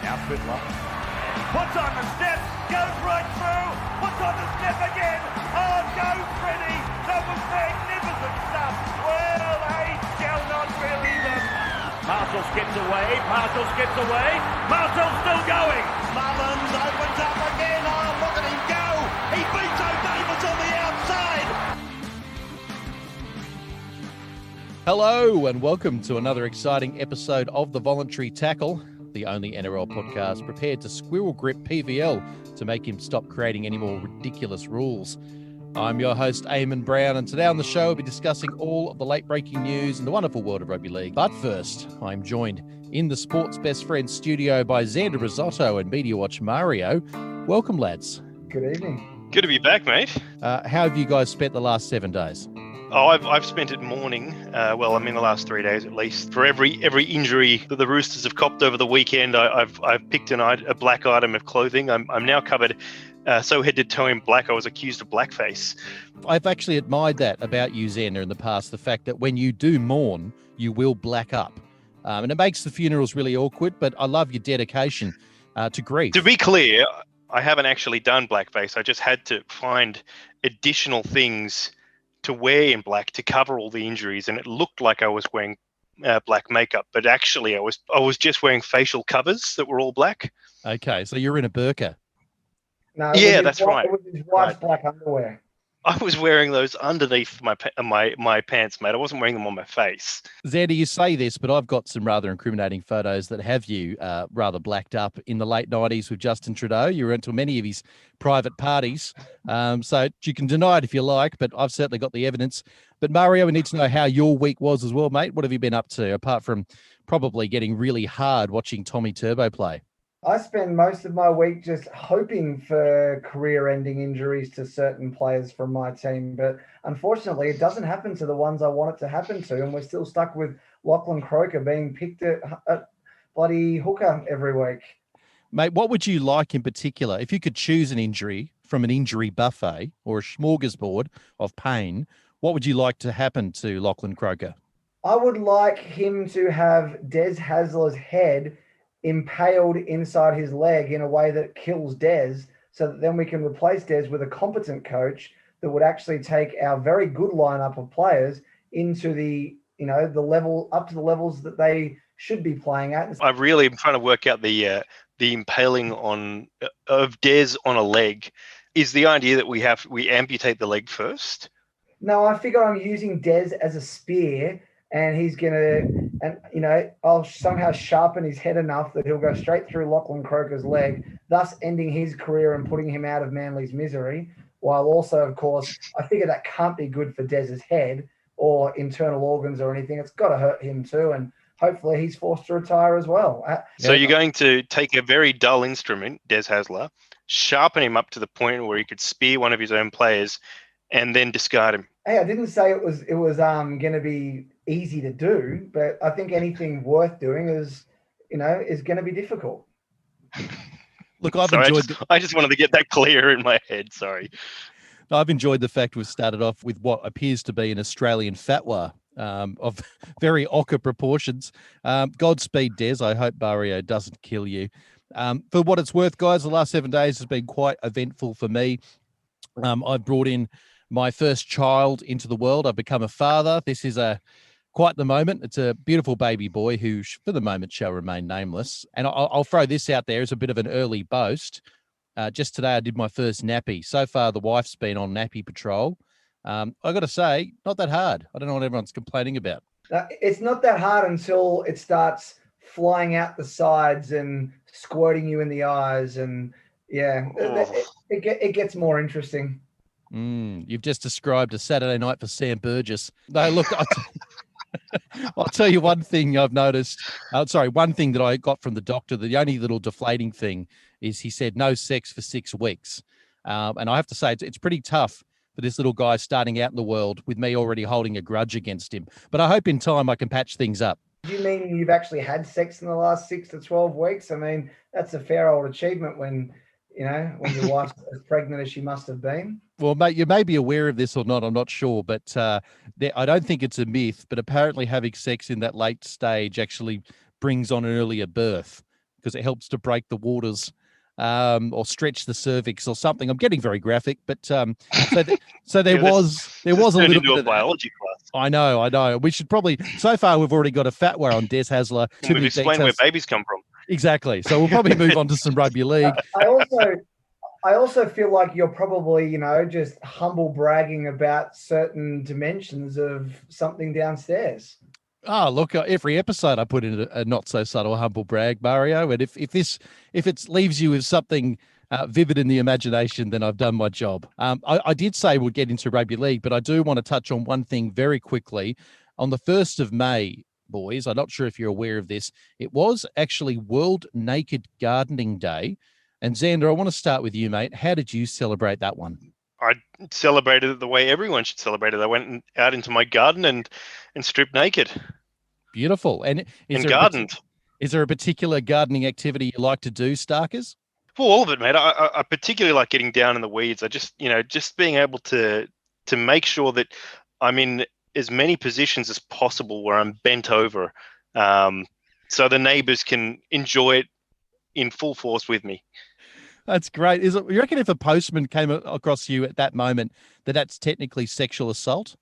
Now Fiddler. Puts on the step, goes right through, puts on the step again. Oh, go Freddie. That was magnificent stuff. Well, they shall not believe them. Marshall skips away, Marshall's still going. Mullins opens up again. Oh, look at him go. He beats O'Davis on the outside. Hello and welcome to another exciting episode of The Voluntary Tackle, the only NRL podcast prepared to squirrel grip PVL to make him stop creating any more ridiculous rules. I'm your host, Aimon Brown, and today on the show we'll be discussing all of the late-breaking news in the wonderful world of rugby league. But first, I'm joined in the Sports Best Friends studio by Xander Risotto and Media Watch Mario. Welcome, lads. Good evening. Good to be back, mate. How have you guys spent the last 7 days? Oh, I've spent it mourning. The last 3 days at least. For every injury that the Roosters have copped over the weekend, I've picked a black item of clothing. I'm now covered so head to toe in black. I was accused of blackface. I've actually admired that about you, Xander, in the past. The fact that when you do mourn, you will black up, and it makes the funerals really awkward. But I love your dedication to grief. To be clear, I haven't actually done blackface. I just had to find additional things to wear in black to cover all the injuries, and it looked like I was wearing black makeup, but actually I was just wearing facial covers that were all black. Okay, so you're in a burqa. No, yeah, that's right. It was his wife's black underwear. I was wearing those underneath my pants, mate. I wasn't wearing them on my face. Xander, you say this, but I've got some rather incriminating photos that have you rather blacked up in the late 90s with Justin Trudeau. You went to many of his private parties. So you can deny it if you like, but I've certainly got the evidence. But Mario, we need to know how your week was as well, mate. What have you been up to, apart from probably getting really hard watching Tommy Turbo play? I spend most of my week just hoping for career-ending injuries to certain players from my team, but unfortunately it doesn't happen to the ones I want it to happen to, and we're still stuck with Lachlan Croker being picked at bloody hooker every week. Mate, what would you like in particular? If you could choose an injury from an injury buffet or a smorgasbord of pain, what would you like to happen to Lachlan Croker? I would like him to have Des Hasler's head impaled inside his leg in a way that kills Des, so that then we can replace Des with a competent coach that would actually take our very good lineup of players into the level up to the levels that they should be playing at. I really am trying to work out the impaling of Des on a leg. Is the idea that we amputate the leg first? No, I figure I'm using Des as a spear, and he's I'll somehow sharpen his head enough that he'll go straight through Lachlan Croker's leg, thus ending his career and putting him out of Manly's misery. While also, of course, I figure that can't be good for Des's head or internal organs or anything. It's got to hurt him too, and hopefully he's forced to retire as well. So you're going to take a very dull instrument, Des Hasler, sharpen him up to the point where he could spear one of his own players, and then discard him. Hey, I didn't say it was going to be easy to do, but I think anything worth doing is going to be difficult. Look, I just wanted to get that clear in my head. Sorry. I've enjoyed the fact we've started off with what appears to be an Australian fatwa of very ochre proportions. Godspeed, Des. I hope Mario doesn't kill you. For what it's worth, guys, the last 7 days has been quite eventful for me. I've brought in my first child into the world. I've become a father. This is quite the moment. It's a beautiful baby boy who, for the moment, shall remain nameless. And I'll throw this out there as a bit of an early boast. Just today, I did my first nappy. So far, the wife's been on nappy patrol. I got to say, not that hard. I don't know what everyone's complaining about. It's not that hard until it starts flying out the sides and squirting you in the eyes. And yeah, it gets more interesting. You've just described a Saturday night for Sam Burgess. No, look, I'll tell you one thing I've noticed. One thing that I got from the doctor, the only little deflating thing is he said no sex for 6 weeks. And I have to say, it's pretty tough for this little guy starting out in the world with me already holding a grudge against him. But I hope in time I can patch things up. Do you mean you've actually had sex in the last 6 to 12 weeks? I mean, that's a fair old achievement when your wife's as pregnant as she must have been. Well, mate, you may be aware of this or not. I'm not sure, but I don't think it's a myth. But apparently, having sex in that late stage actually brings on an earlier birth. because it helps to break the waters or stretch the cervix or something. I'm getting very graphic, but so there Yeah, was a little into bit a of that. biology class. I know. We should probably. So far, we've already got a fatwa on Des Hasler. And we've explained where babies come from. Exactly. So we'll probably move on to some rugby league. I also feel like you're probably, just humble bragging about certain dimensions of something downstairs. Oh, look, every episode I put in a not so subtle humble brag, Mario. And if it leaves you with something vivid in the imagination, then I've done my job. I did say we'll get into rugby league, but I do want to touch on one thing very quickly. On the 1st of May, boys, I'm not sure if you're aware of this, it was actually World Naked Gardening Day. And Xander, I want to start with you, mate. How did you celebrate that one? I celebrated it the way everyone should celebrate it. I went out into my garden and stripped naked. Beautiful. And gardened. Is there a particular gardening activity you like to do, Starkers? Well, all of it, mate. I particularly like getting down in the weeds. I just being able to make sure that I'm in as many positions as possible where I'm bent over, so the neighbours can enjoy it in full force with me. That's great. You reckon if a postman came across you at that moment, that's technically sexual assault?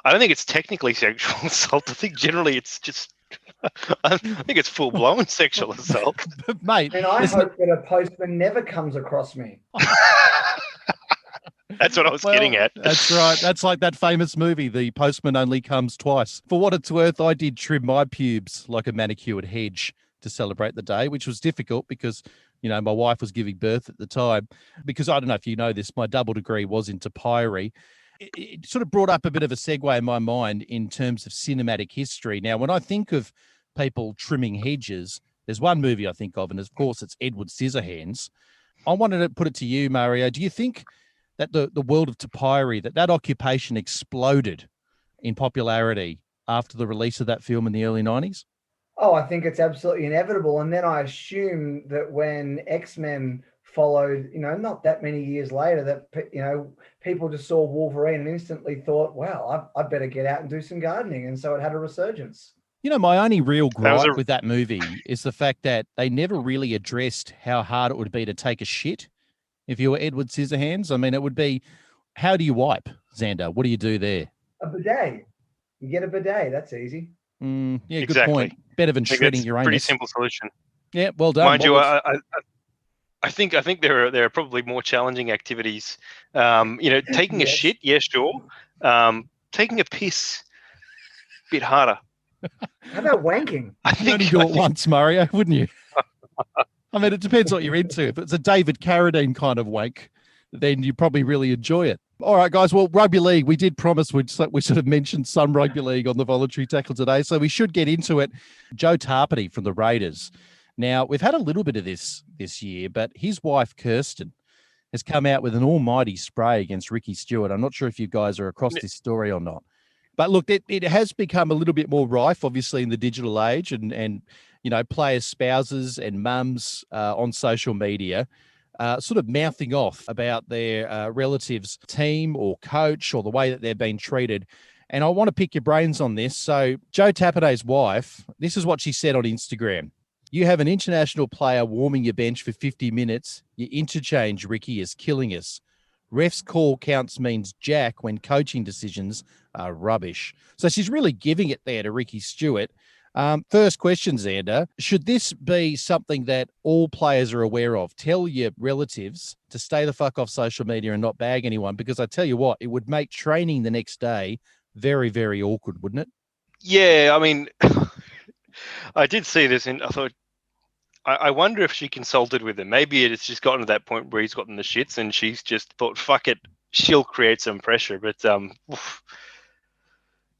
I don't think it's technically sexual assault. I think generally it's just, I think it's full-blown sexual assault. But, mate. And I hope that a postman never comes across me. That's what I was getting at. That's right. That's like that famous movie, The Postman Only Comes Twice. For what it's worth, I did trim my pubes like a manicured hedge to celebrate the day, which was difficult because, my wife was giving birth at the time. Because I don't know if you know this, my double degree was into papyri. It sort of brought up a bit of a segue in my mind in terms of cinematic history. Now, when I think of people trimming hedges, there's one movie I think of, and of course it's Edward Scissorhands. I wanted to put it to you, Mario. Do you think that the world of papyri, that occupation exploded in popularity after the release of that film in the early 90s? Oh, I think it's absolutely inevitable. And then I assume that when X-Men followed, not that many years later, that, people just saw Wolverine and instantly thought, wow, I'd better get out and do some gardening. And so it had a resurgence. My only real gripe with that movie is the fact that they never really addressed how hard it would be to take a shit if you were Edward Scissorhands. I mean, it would be, how do you wipe, Xander? What do you do there? A bidet. You get a bidet. That's easy. Yeah, exactly. Good point. Better than shredding your anus. Pretty simple solution. Yeah, well done. Mind you, I think there are probably more challenging activities. Taking a shit, yeah, sure. Taking a piss, a bit harder. How about wanking? You'd only do it once, Mario, wouldn't you? I mean, it depends what you're into. If it's a David Carradine kind of wank, then you probably really enjoy it. All right, guys. Well, rugby league, we did promise we sort of mentioned some rugby league on the voluntary tackle today, so we should get into it. Joe Tarpany from the Raiders. Now, we've had a little bit of this year, but his wife, Kirsten, has come out with an almighty spray against Ricky Stewart. I'm not sure if you guys are across this story or not. But look, it has become a little bit more rife, obviously, in the digital age, and players' spouses and mums on social media sort of mouthing off about their relatives' team or coach or the way that they're being treated. And I want to pick your brains on this. So Joe Tappanay's wife, this is what she said on Instagram. You have an international player warming your bench for 50 minutes. Your interchange, Ricky, is killing us. Ref's call counts means jack when coaching decisions are rubbish. So she's really giving it there to Ricky Stewart. First question, Xander. Should this be something that all players are aware of? Tell your relatives to stay the fuck off social media and not bag anyone, because I tell you what, it would make training the next day very, very awkward, wouldn't it? Yeah, I mean, I did see this and I thought, I wonder if she consulted with him. Maybe it's just gotten to that point where he's gotten the shits and she's just thought, fuck it, she'll create some pressure. But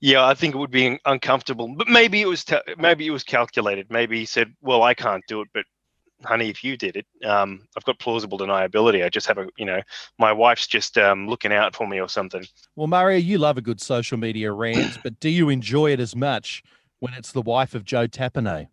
yeah, I think it would be uncomfortable. But maybe it was calculated. Maybe he said, well, I can't do it, but honey, if you did it, I've got plausible deniability. I just have my wife's just looking out for me or something. Well, Mario, you love a good social media rant, but do you enjoy it as much when it's the wife of Joe Tappanay?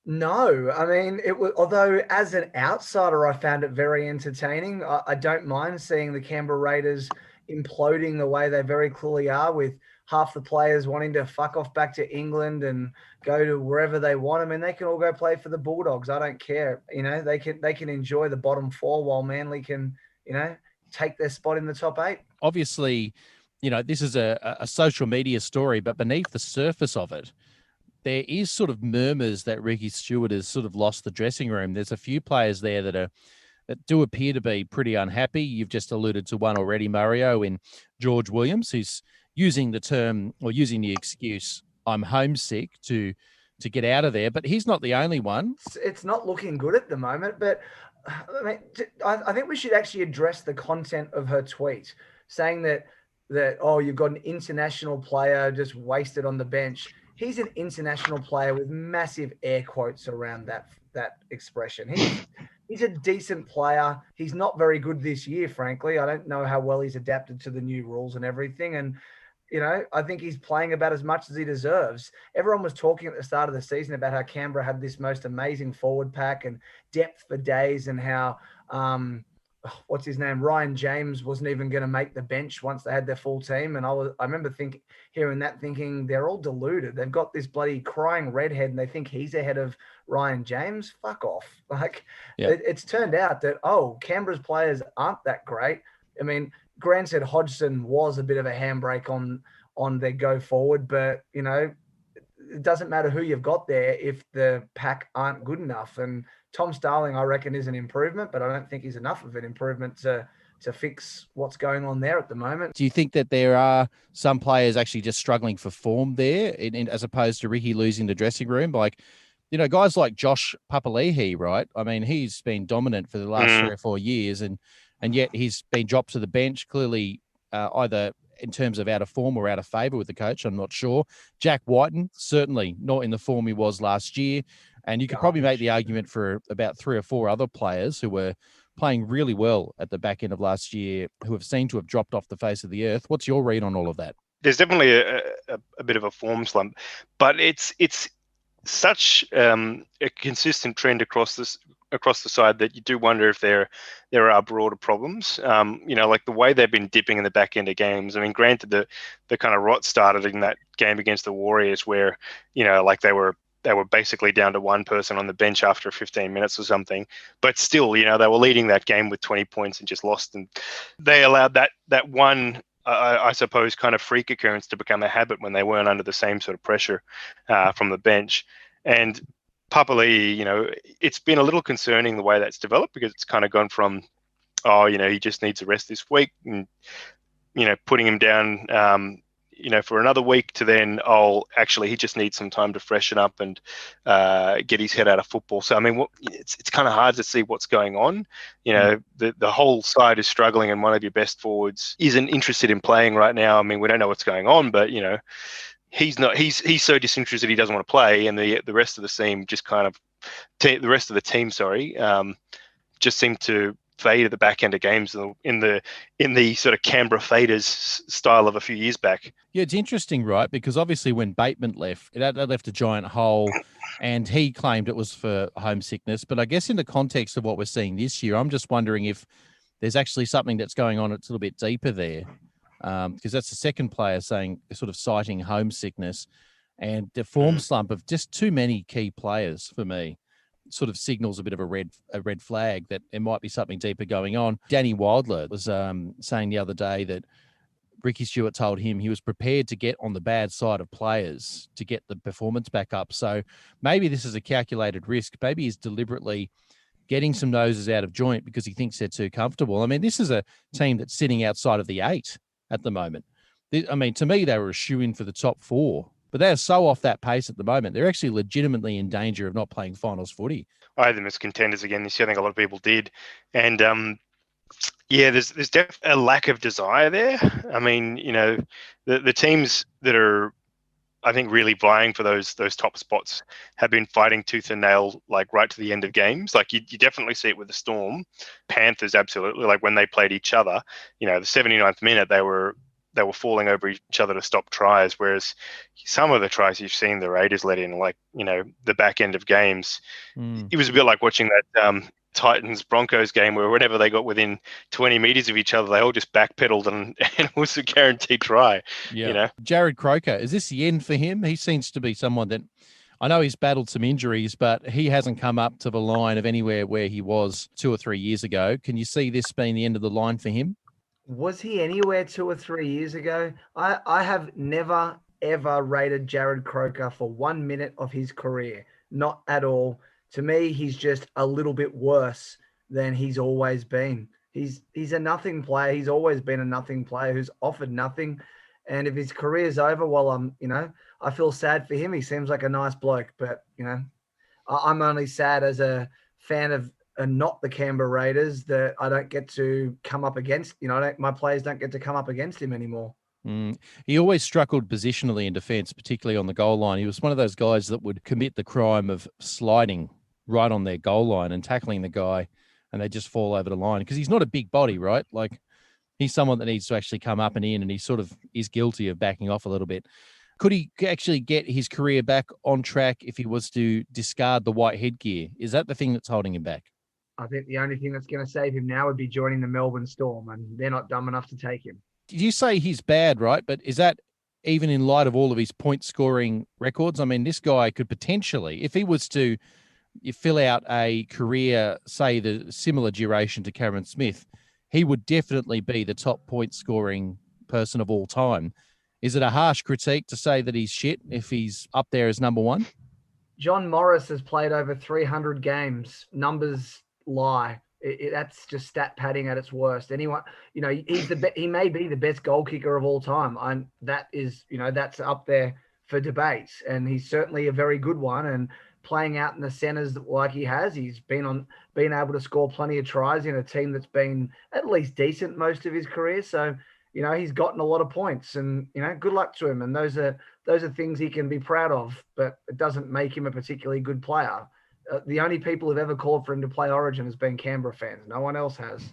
No, I mean, it was, although as an outsider, I found it very entertaining. I don't mind seeing the Canberra Raiders imploding the way they very clearly are with half the players wanting to fuck off back to England and go to wherever they want. I mean, they can all go play for the Bulldogs. I don't care. You know, they can enjoy the bottom four while Manly can, you know, take their spot in the top 8. Obviously, you know, this is a social media story, but beneath the surface of it, there is sort of murmurs that Ricky Stewart has sort of lost the dressing room. There's a few players there that do appear to be pretty unhappy. You've just alluded to one already, Mario, in George Williams, who's using the term or using the excuse, I'm homesick, to get out of there. But he's not the only one. It's not looking good at the moment, but I mean, I think we should actually address the content of her tweet, saying that oh, you've got an international player just wasted on the bench. He's an international player with massive air quotes around that expression. He's a decent player. He's not very good this year, frankly. I don't know how well he's adapted to the new rules and everything. And, you know, I think he's playing about as much as he deserves. Everyone was talking at the start of the season about how Canberra had this most amazing forward pack and depth for days, and how, what's his name? Ryan James wasn't even going to make the bench once they had their full team. And I remember hearing that thinking, they're all deluded. They've got this bloody crying redhead and they think he's ahead of Ryan James. Fuck off. Like, yeah. It's turned out that, Canberra's players aren't that great. I mean, granted, Hodgson was a bit of a handbrake on their go forward, but, you know, it doesn't matter who you've got there if the pack aren't good enough. And Tom Starling, I reckon, is an improvement, but I don't think he's enough of an improvement to fix what's going on there at the moment. Do you think that there are some players actually just struggling for form there, as opposed to Ricky losing the dressing room? Like, you know, guys like Josh Papali'i, right? I mean, he's been dominant for the last 3 or 4 years, and yet he's been dropped to the bench, clearly either in terms of out of form or out of favour with the coach. I'm not sure. Jack Whiten, certainly not in the form he was last year. And you could probably make the argument for about 3 or 4 other players who were playing really well at the back end of last year, who have seemed to have dropped off the face of the earth. What's your read on all of that? There's definitely a bit of a form slump, but it's such a consistent trend across the side that you do wonder if there are broader problems. You know, like the way they've been dipping in the back end of games. I mean, granted, the kind of rot started in that game against the Warriors, where, you know, like they were basically down to one person on the bench after 15 minutes or something. But still, you know, they were leading that game with 20 points and just lost. And they allowed that one, I suppose, kind of freak occurrence to become a habit when they weren't under the same sort of pressure from the bench. And Papali'i, you know, it's been a little concerning the way that's developed, because it's kind of gone from, you know, he just needs a rest this week, and, you know, putting him down, you know, for another week, to then, actually, he just needs some time to freshen up and get his head out of football. So, I mean, it's kind of hard to see what's going on. You know, the whole side is struggling, and one of your best forwards isn't interested in playing right now. I mean, we don't know what's going on, but, you know, he's so disinterested he doesn't want to play, and the rest of the team just kind of just seem to fade at the back end of games in the sort of Canberra faders style of a few years back. Yeah, it's interesting, right? Because obviously when Bateman left, that left a giant hole, and he claimed it was for homesickness. But I guess in the context of what we're seeing this year, I'm just wondering if there's actually something that's going on that's a little bit deeper there. Because that's the second player sort of citing homesickness, and the form slump of just too many key players for me sort of signals a bit of a red flag that there might be something deeper going on. Danny Wildler was saying the other day that Ricky Stewart told him he was prepared to get on the bad side of players to get the performance back up. So maybe this is a calculated risk. Maybe he's deliberately getting some noses out of joint because he thinks they're too comfortable. I mean, this is a team that's sitting outside of the 8 at the moment. I mean, to me, they were a shoo-in for the top 4, but they're so off that pace at the moment. They're actually legitimately in danger of not playing finals footy. I had them as contenders again this year. I think a lot of people did. And, yeah, there's definitely a lack of desire there. I mean, you know, the teams that are, I think, really vying for those top spots have been fighting tooth and nail, like right to the end of games. Like you definitely see it with the Storm. Panthers, absolutely. Like when they played each other, you know, the 79th minute, they were falling over each other to stop tries. Whereas some of the tries you've seen the Raiders let in, like, you know, the back end of games, it was a bit like watching that Titans Broncos game where whenever they got within 20 meters of each other, they all just backpedaled and it was a guaranteed try. Yeah. You know, Jared Croker, is this the end for him? He seems to be someone that I know he's battled some injuries, but he hasn't come up to the line of anywhere where he was 2 or 3 years ago. Can you see this being the end of the line for him? Was he anywhere 2 or 3 years ago? I have never, ever rated Jared Croker for 1 minute of his career. Not at all. To me, he's just a little bit worse than he's always been. He's a nothing player. He's always been a nothing player who's offered nothing. And if his career's over, well, I feel sad for him. He seems like a nice bloke, but, I'm only sad as a fan of not the Canberra Raiders that I don't get to come up against, my players don't get to come up against him anymore. He always struggled positionally in defence, particularly on the goal line. He was one of those guys that would commit the crime of sliding right on their goal line and tackling the guy, and they just fall over the line because he's not a big body, right? Like, he's someone that needs to actually come up and in, and he sort of is guilty of backing off a little bit. Could he actually get his career back on track if he was to discard the white headgear? Is that the thing that's holding him back? I think the only thing that's going to save him now would be joining the Melbourne Storm, and they're not dumb enough to take him. You say he's bad, right? But is that even in light of all of his point-scoring records? I mean, this guy could potentially, if he was to fill out a career, say, the similar duration to Cameron Smith, he would definitely be the top point-scoring person of all time. Is it a harsh critique to say that he's shit if he's up there as number one? John Morris has played over 300 games. Numbers lie. That's just stat padding at its worst. Anyone, he may be the best goal kicker of all time. That's up there for debate. And he's certainly a very good one. And playing out in the centers like he has, he's been able to score plenty of tries in a team that's been at least decent most of his career. So, he's gotten a lot of points, and, good luck to him. And those are things he can be proud of, but it doesn't make him a particularly good player. The only people who've ever called for him to play Origin has been Canberra fans. No one else has.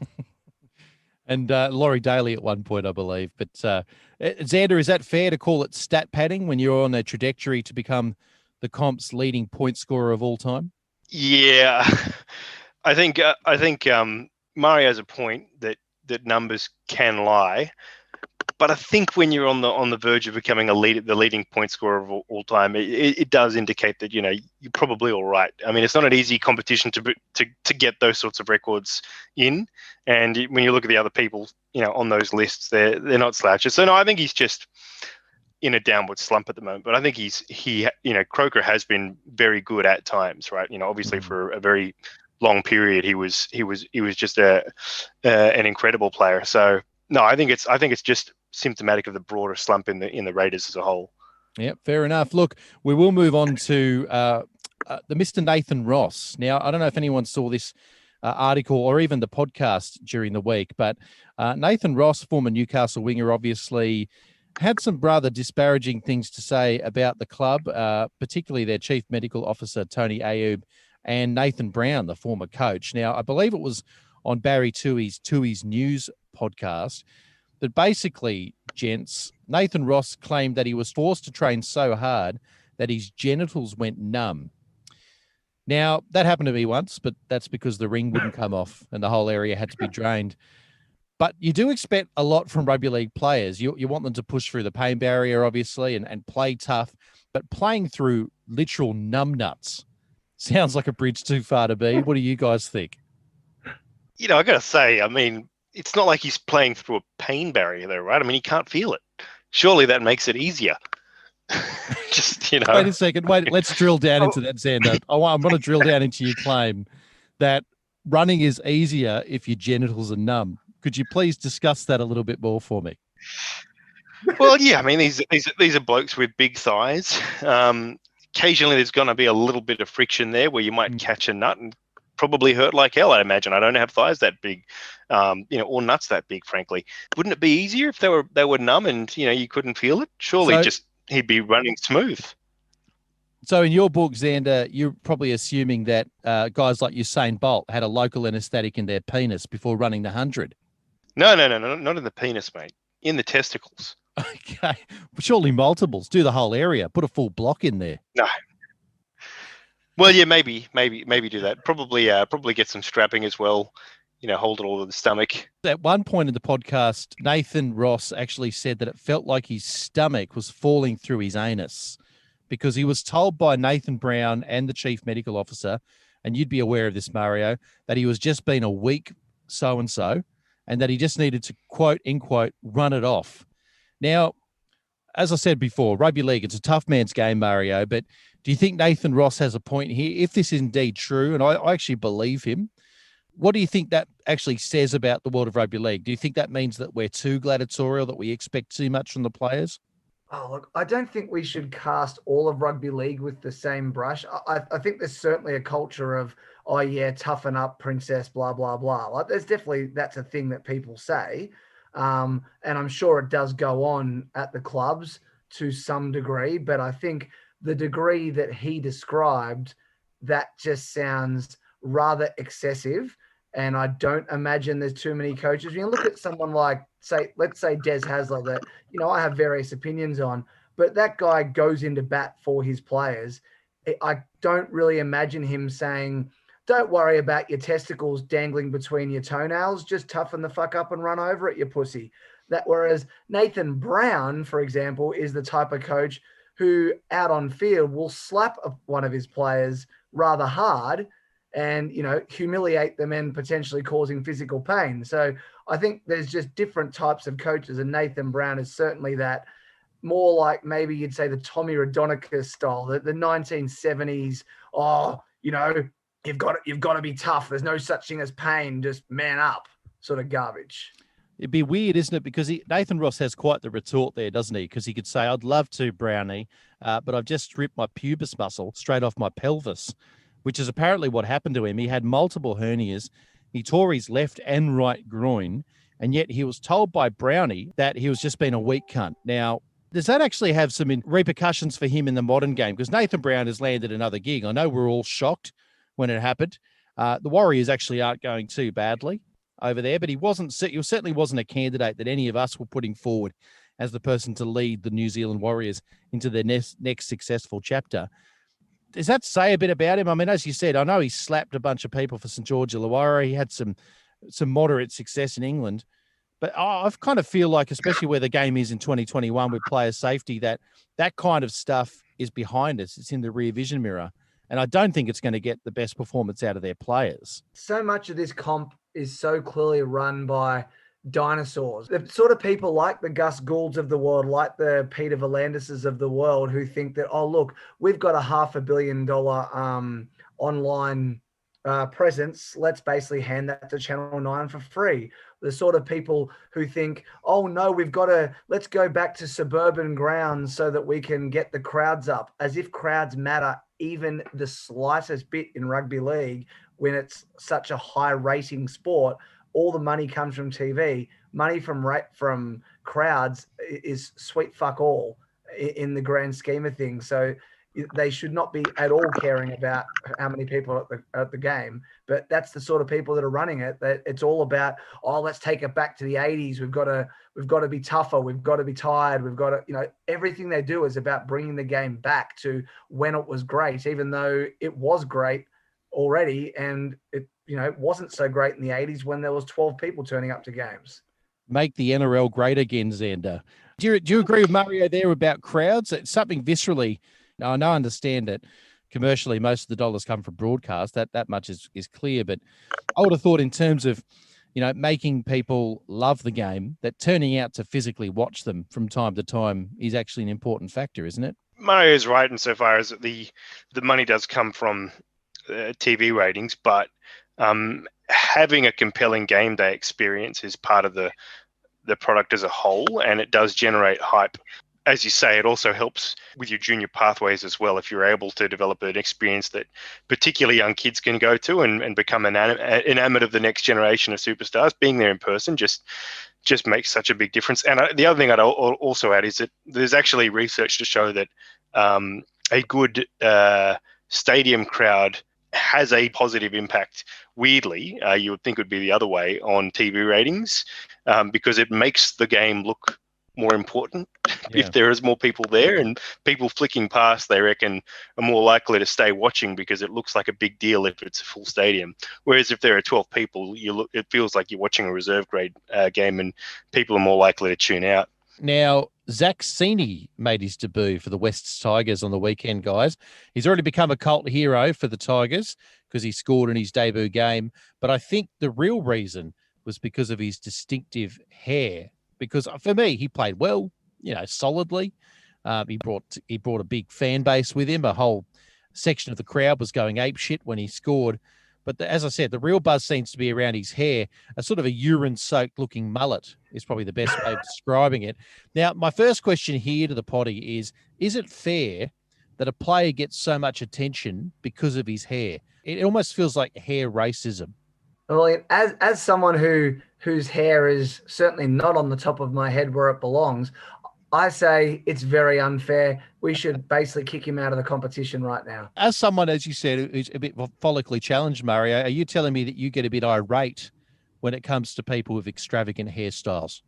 And Laurie Daly at one point, I believe. But Xander, is that fair to call it stat padding when you're on a trajectory to become the comp's leading point scorer of all time? Yeah, I think Mario has a point that numbers can lie, but I think when you're on the verge of becoming the leading point scorer of all time, it does indicate that you're probably all right. I mean, it's not an easy competition to get those sorts of records in, and when you look at the other people on those lists, they're not slouches. So no, I think he's just in a downward slump at the moment. But I think Croker has been very good at times, right? Obviously for a very long period, he was just an incredible player. So no, I think it's just symptomatic of the broader slump in the Raiders as a whole. Yeah, fair enough. Look, we will move on to the Mr. Nathan Ross. Now, I don't know if anyone saw this article or even the podcast during the week, but Nathan Ross, former Newcastle winger, obviously had some rather disparaging things to say about the club, particularly their chief medical officer, Tony Ayoub, and Nathan Brown, the former coach. Now, I believe it was on Barry Toohey's News podcast. But basically, gents, Nathan Ross claimed that he was forced to train so hard that his genitals went numb. Now, that happened to me once, but that's because the ring wouldn't come off and the whole area had to be drained. But you do expect a lot from rugby league players. You want them to push through the pain barrier, obviously, and play tough. But playing through literal numb nuts sounds like a bridge too far to be. What do you guys think? I got to say, I mean, it's not like he's playing through a pain barrier there, right? I mean, he can't feel it. Surely that makes it easier. Just, Wait a second. Wait, let's drill down into that, Xander. I'm going to drill down into your claim that running is easier if your genitals are numb. Could you please discuss that a little bit more for me? Well, yeah. I mean, these are blokes with big thighs. Occasionally, there's going to be a little bit of friction there where you might catch a nut and probably hurt like hell, I imagine. I don't have thighs that big, or nuts that big, frankly. Wouldn't it be easier if they were numb and, you couldn't feel it? Surely he'd be running smooth. So in your book, Xander, you're probably assuming that guys like Usain Bolt had a local anesthetic in their penis before running the 100. No, not in the penis, mate. In the testicles. Okay. Surely multiples. Do the whole area. Put a full block in there. No. Well, yeah, maybe do that. Probably get some strapping as well. Hold it all to the stomach. At one point in the podcast, Nathan Ross actually said that it felt like his stomach was falling through his anus because he was told by Nathan Brown and the chief medical officer, and you'd be aware of this, Mario, that he was just being a weak so-and-so and that he just needed to, quote, end quote, run it off. Now, as I said before, rugby league, it's a tough man's game, Mario, but do you think Nathan Ross has a point here? If this is indeed true, and I actually believe him, what do you think that actually says about the world of rugby league? Do you think that means that we're too gladiatorial, that we expect too much from the players? Oh, look, I don't think we should cast all of rugby league with the same brush. I think there's certainly a culture of, oh yeah, toughen up, princess, blah, blah, blah. Like that's a thing that people say. And I'm sure it does go on at the clubs to some degree, but I think the degree that he described, that just sounds rather excessive. And I don't imagine there's too many coaches. You look at someone like, let's say Des Hasler, that, I have various opinions on, but that guy goes into bat for his players. I don't really imagine him saying, don't worry about your testicles dangling between your toenails, just toughen the fuck up and run over it, you pussy. Whereas Nathan Brown, for example, is the type of coach who out on field will slap one of his players rather hard and, humiliate them and potentially causing physical pain. So I think there's just different types of coaches, and Nathan Brown is certainly that, more like maybe you'd say the Tommy Radonicus style, the 1970s, you've got to be tough. There's no such thing as pain, just man up sort of garbage. It'd be weird, isn't it? Because Nathan Ross has quite the retort there, doesn't he? Because he could say, I'd love to, Brownie, but I've just stripped my pubis muscle straight off my pelvis, which is apparently what happened to him. He had multiple hernias. He tore his left and right groin, and yet he was told by Brownie that he was just being a weak cunt. Now, does that actually have some repercussions for him in the modern game? Because Nathan Brown has landed another gig. I know we're all shocked when it happened. The Warriors actually aren't going too badly over there, but he certainly wasn't a candidate that any of us were putting forward as the person to lead the New Zealand Warriors into their next successful chapter. Does that say a bit about him? I mean, as you said, I know he slapped a bunch of people for St. George Illawarra. He had some moderate success in England. But I kind of feel like, especially where the game is in 2021 with player safety, that kind of stuff is behind us. It's in the rear vision mirror. And I don't think it's going to get the best performance out of their players. So much of this comp is so clearly run by dinosaurs. The sort of people like the Gus Goulds of the world, like the Peter Volandises of the world, who think that, oh, look, we've got a $500 million online presence. Let's basically hand that to Channel 9 for free. The sort of people who think, oh, no, let's go back to suburban grounds so that we can get the crowds up, as if crowds matter even the slightest bit in rugby league when it's such a high rating sport. All the money comes from TV. Money from crowds is sweet fuck all in the grand scheme of things. So they should not be at all caring about how many people are at the game. But that's the sort of people that are running it. That it's all about, oh, let's take it back to the 80s. We've got to be tougher. We've got to be tired. We've got to, everything they do is about bringing the game back to when it was great, even though it was great already, and it wasn't so great in the 80s when there was 12 people turning up to games. Make the NRL great again, Xander. Do you agree with Mario there about crowds? It's something viscerally. Now, I know, I understand that commercially most of the dollars come from broadcast. That much is clear. But I would have thought in terms of, making people love the game, that turning out to physically watch them from time to time is actually an important factor, isn't it? Mario's right insofar as the money does come from TV ratings, but having a compelling game day experience is part of the product as a whole, and it does generate hype. As you say, it also helps with your junior pathways as well. If you're able to develop an experience that particularly young kids can go to and become enamored of the next generation of superstars, being there in person just makes such a big difference. And the other thing I'd also add is that there's actually research to show that a good stadium crowd has a positive impact. Weirdly, you would think it would be the other way on TV ratings, because it makes the game look more important Yeah. if there is more people there, and people flicking past, they reckon, are more likely to stay watching because it looks like a big deal if it's a full stadium. Whereas if there are 12 people, it feels like you're watching a reserve grade game, and people are more likely to tune out. Now, Zack Ceni made his debut for the Wests Tigers on the weekend, guys. He's already become a cult hero for the Tigers because he scored in his debut game. But I think the real reason was because of his distinctive hair. Because for me, he played well, solidly. He brought a big fan base with him. A whole section of the crowd was going apeshit when he scored. But as I said, the real buzz seems to be around his hair. A sort of a urine-soaked looking mullet is probably the best way of describing it. Now, my first question here to the potty is it fair that a player gets so much attention because of his hair? It almost feels like hair racism. Well, as someone whose hair is certainly not on the top of my head where it belongs, I say it's very unfair. We should basically kick him out of the competition right now. As someone, as you said, who's a bit follically challenged, Mario, are you telling me that you get a bit irate when it comes to people with extravagant hairstyles?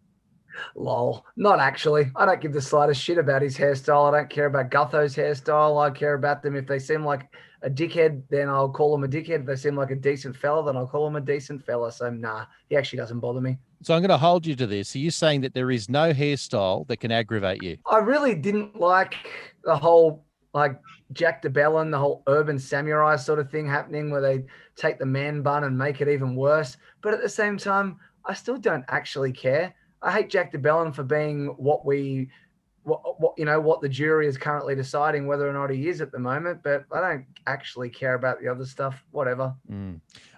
Lol. Not actually. I don't give the slightest shit about his hairstyle. I don't care about Gutho's hairstyle. I care about them. If they seem like a dickhead, then I'll call them a dickhead. If they seem like a decent fella, then I'll call them a decent fella. So nah, he actually doesn't bother me. So I'm going to hold you to this. Are you saying that there is no hairstyle that can aggravate you? I really didn't like the whole Jack DeBellin, the whole urban samurai sort of thing happening where they take the man bun and make it even worse. But at the same time, I still don't actually care. I hate Jack DeBellin for being what the jury is currently deciding whether or not he is at the moment, but I don't actually care about the other stuff, whatever.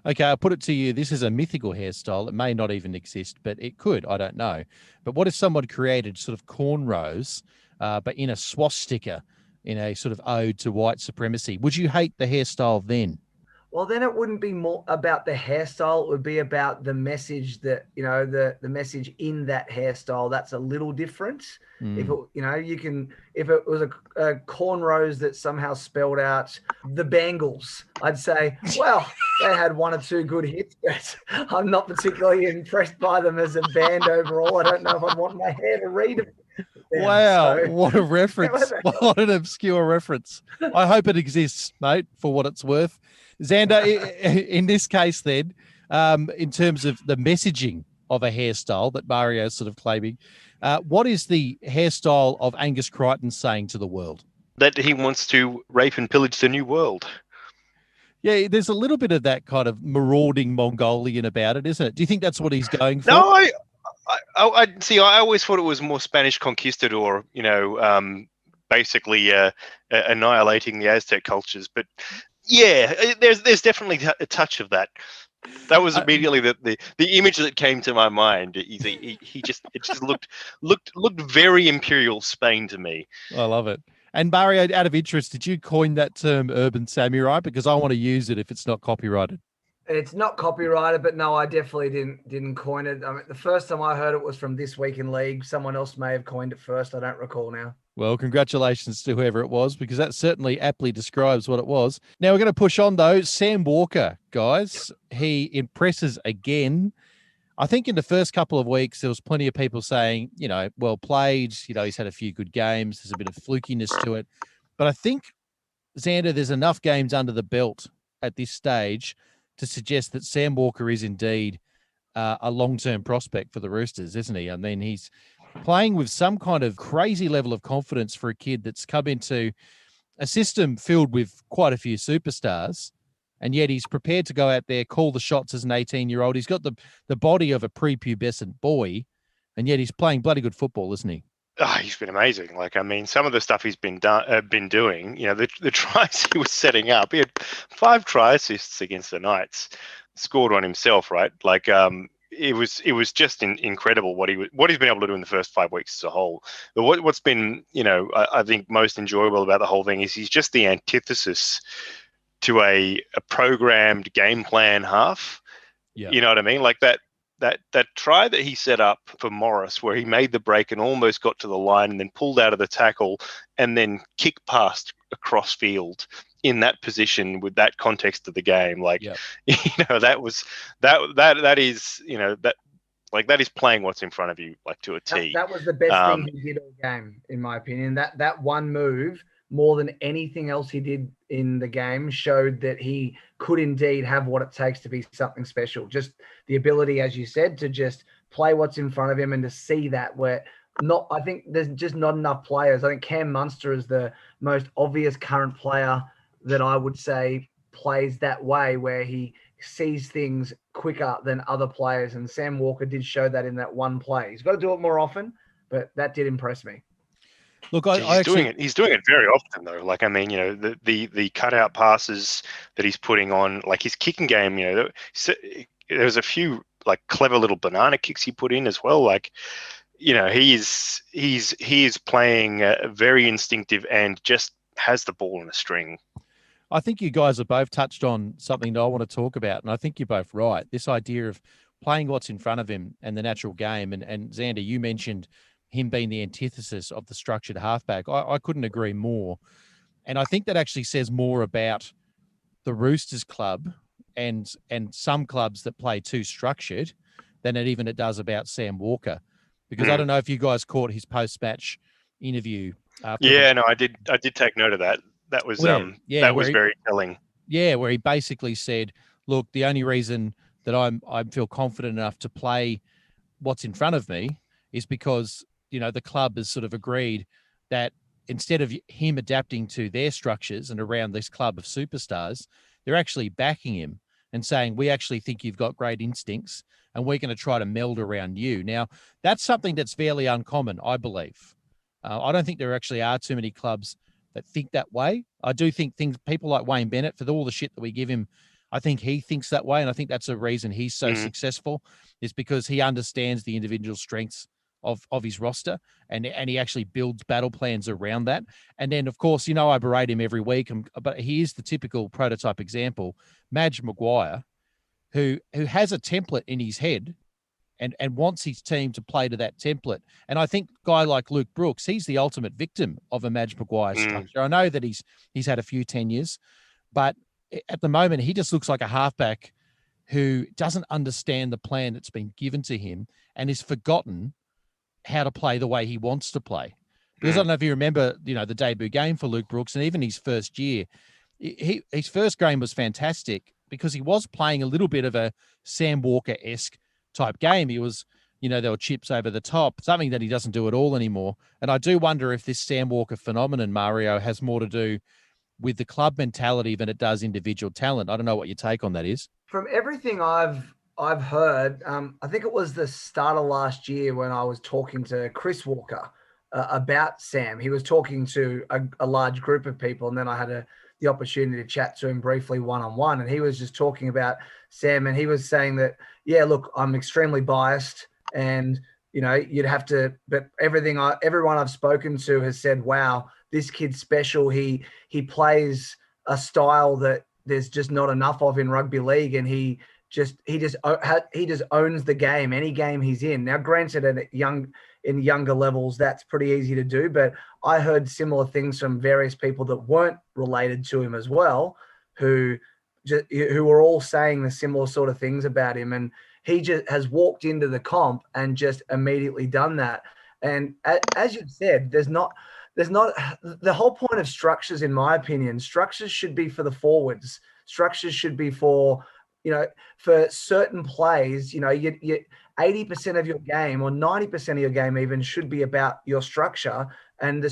Okay, I'll put it to you. This is a mythical hairstyle. It may not even exist, but it could. I don't know. But what if someone created sort of cornrows, but in a swastika, in a sort of ode to white supremacy? Would you hate the hairstyle then? Well, then it wouldn't be more about the hairstyle. It would be about the message that, the message in that hairstyle. That's a little different. If it, if it was a cornrows that somehow spelled out the Bangles, I'd say, well, they had one or two good hits, but I'm not particularly impressed by them as a band overall. I don't know if I'd want my hair to read them. Wow, what a reference. What an obscure reference. I hope it exists, mate, for what it's worth. Xander, in this case then, in terms of the messaging of a hairstyle that Mario is sort of claiming, what is the hairstyle of Angus Crichton saying to the world? That he wants to rape and pillage the new world. Yeah, there's a little bit of that kind of marauding Mongolian about it, isn't it? Do you think that's what he's going for? No, I see. I always thought it was more Spanish conquistador, basically annihilating the Aztec cultures. But yeah, there's definitely a touch of that. That was immediately the image that came to my mind. It just looked very Imperial Spain to me. I love it. And Mario, out of interest, did you coin that term urban samurai? Because I want to use it if it's not copyrighted. It's not copyrighted, but no, I definitely didn't coin it. I mean, the first time I heard it was from This Week in League. Someone else may have coined it first. I don't recall now. Well, congratulations to whoever it was, because that certainly aptly describes what it was. Now we're going to push on, though. Sam Walker, guys, he impresses again. I think in the first couple of weeks, there was plenty of people saying, well played. He's had a few good games. There's a bit of flukiness to it. But I think, Xander, there's enough games under the belt at this stage to suggest that Sam Walker is indeed a long-term prospect for the Roosters, isn't he? I mean, he's playing with some kind of crazy level of confidence for a kid that's come into a system filled with quite a few superstars, and yet he's prepared to go out there, call the shots as an 18-year-old. He's got the body of a prepubescent boy, and yet he's playing bloody good football, isn't he? Oh, he's been amazing. Some of the stuff he's been doing, the tries he was setting up. He had 5 try assists against the Knights, scored one himself, right? It was just incredible what he's been able to do in the first 5 weeks as a whole. But what's been, I think most enjoyable about the whole thing is he's just the antithesis to a programmed game plan half. Yeah. You know what I mean? Like that try that he set up for Morris, where he made the break and almost got to the line and then pulled out of the tackle and then kicked past across field in that position with that context of the game. That is, that Like that is playing what's in front of you, like to a T. That was the best thing he did all game, in my opinion. That one move, more than anything else he did in the game, showed that he could indeed have what it takes to be something special. Just the ability, as you said, to just play what's in front of him and to see that where I think there's just not enough players. I think Cam Munster is the most obvious current player that I would say plays that way, where he sees things quicker than other players. And Sam Walker did show that in that one play. He's got to do it more often, but that did impress me. Look, He's doing it very often though. Like, I mean, you know, the cutout passes that he's putting on, like his kicking game, you know, there's a few like clever little banana kicks he put in as well. Like, you know, he is playing very instinctive and just has the ball in a string. I think you guys have both touched on something that I want to talk about, and I think you're both right. This idea of playing what's in front of him and the natural game. And Xander, you mentioned him being the antithesis of the structured halfback. I couldn't agree more. And I think that actually says more about the Roosters club and some clubs that play too structured than it does about Sam Walker. Because I don't know if you guys caught his post-match interview. No, I did take note of that. That was very telling. Yeah, where he basically said, look, the only reason that I feel confident enough to play what's in front of me is because, you know, the club has sort of agreed that instead of him adapting to their structures and around this club of superstars, they're actually backing him and saying, we actually think you've got great instincts and we're going to try to meld around you. Now, that's something that's fairly uncommon, I believe. I don't think there actually are too many clubs that think that way. I do think people like Wayne Bennett, for all the shit that we give him, I think he thinks that way. And I think that's a reason he's so successful, is because he understands the individual strengths of his roster and he actually builds battle plans around that. And then, of course, you know, I berate him every week, but he is the typical prototype example, Madge Maguire, who has a template in his head and wants his team to play to that template. And I think a guy like Luke Brooks, he's the ultimate victim of a Madge Maguire structure. I know that he's had a few tenures, but at the moment, he just looks like a halfback who doesn't understand the plan that's been given to him and is forgotten how to play the way he wants to play. Because I don't know if you remember, you know, the debut game for Luke Brooks and even his first year, his first game was fantastic because he was playing a little bit of a Sam Walker-esque type game. He was, you know, there were chips over the top, something that he doesn't do at all anymore. And I do wonder if this Sam Walker phenomenon, Mario, has more to do with the club mentality than it does individual talent. I don't know what your take on that is. From everything I've heard, I think it was the start of last year when I was talking to Chris Walker about Sam. He was talking to a large group of people, and then I had the opportunity to chat to him briefly one-on-one, and he was just talking about Sam, and he was saying that, yeah, look, I'm extremely biased, and, you know, you'd have to, but everyone I've spoken to has said, wow, this kid's special. He plays a style that there's just not enough of in rugby league, and he just owns the game, any game he's in. Now, granted, in younger levels, that's pretty easy to do, but I heard similar things from various people that weren't related to him as well, who were all saying the similar sort of things about him. And he just has walked into the comp and just immediately done that. And as you've said, there's not the whole point of structures, in my opinion. Structures should be for the forwards. Structures should be for, you know, for certain plays. You know, you 80% of your game or 90% of your game even should be about your structure, and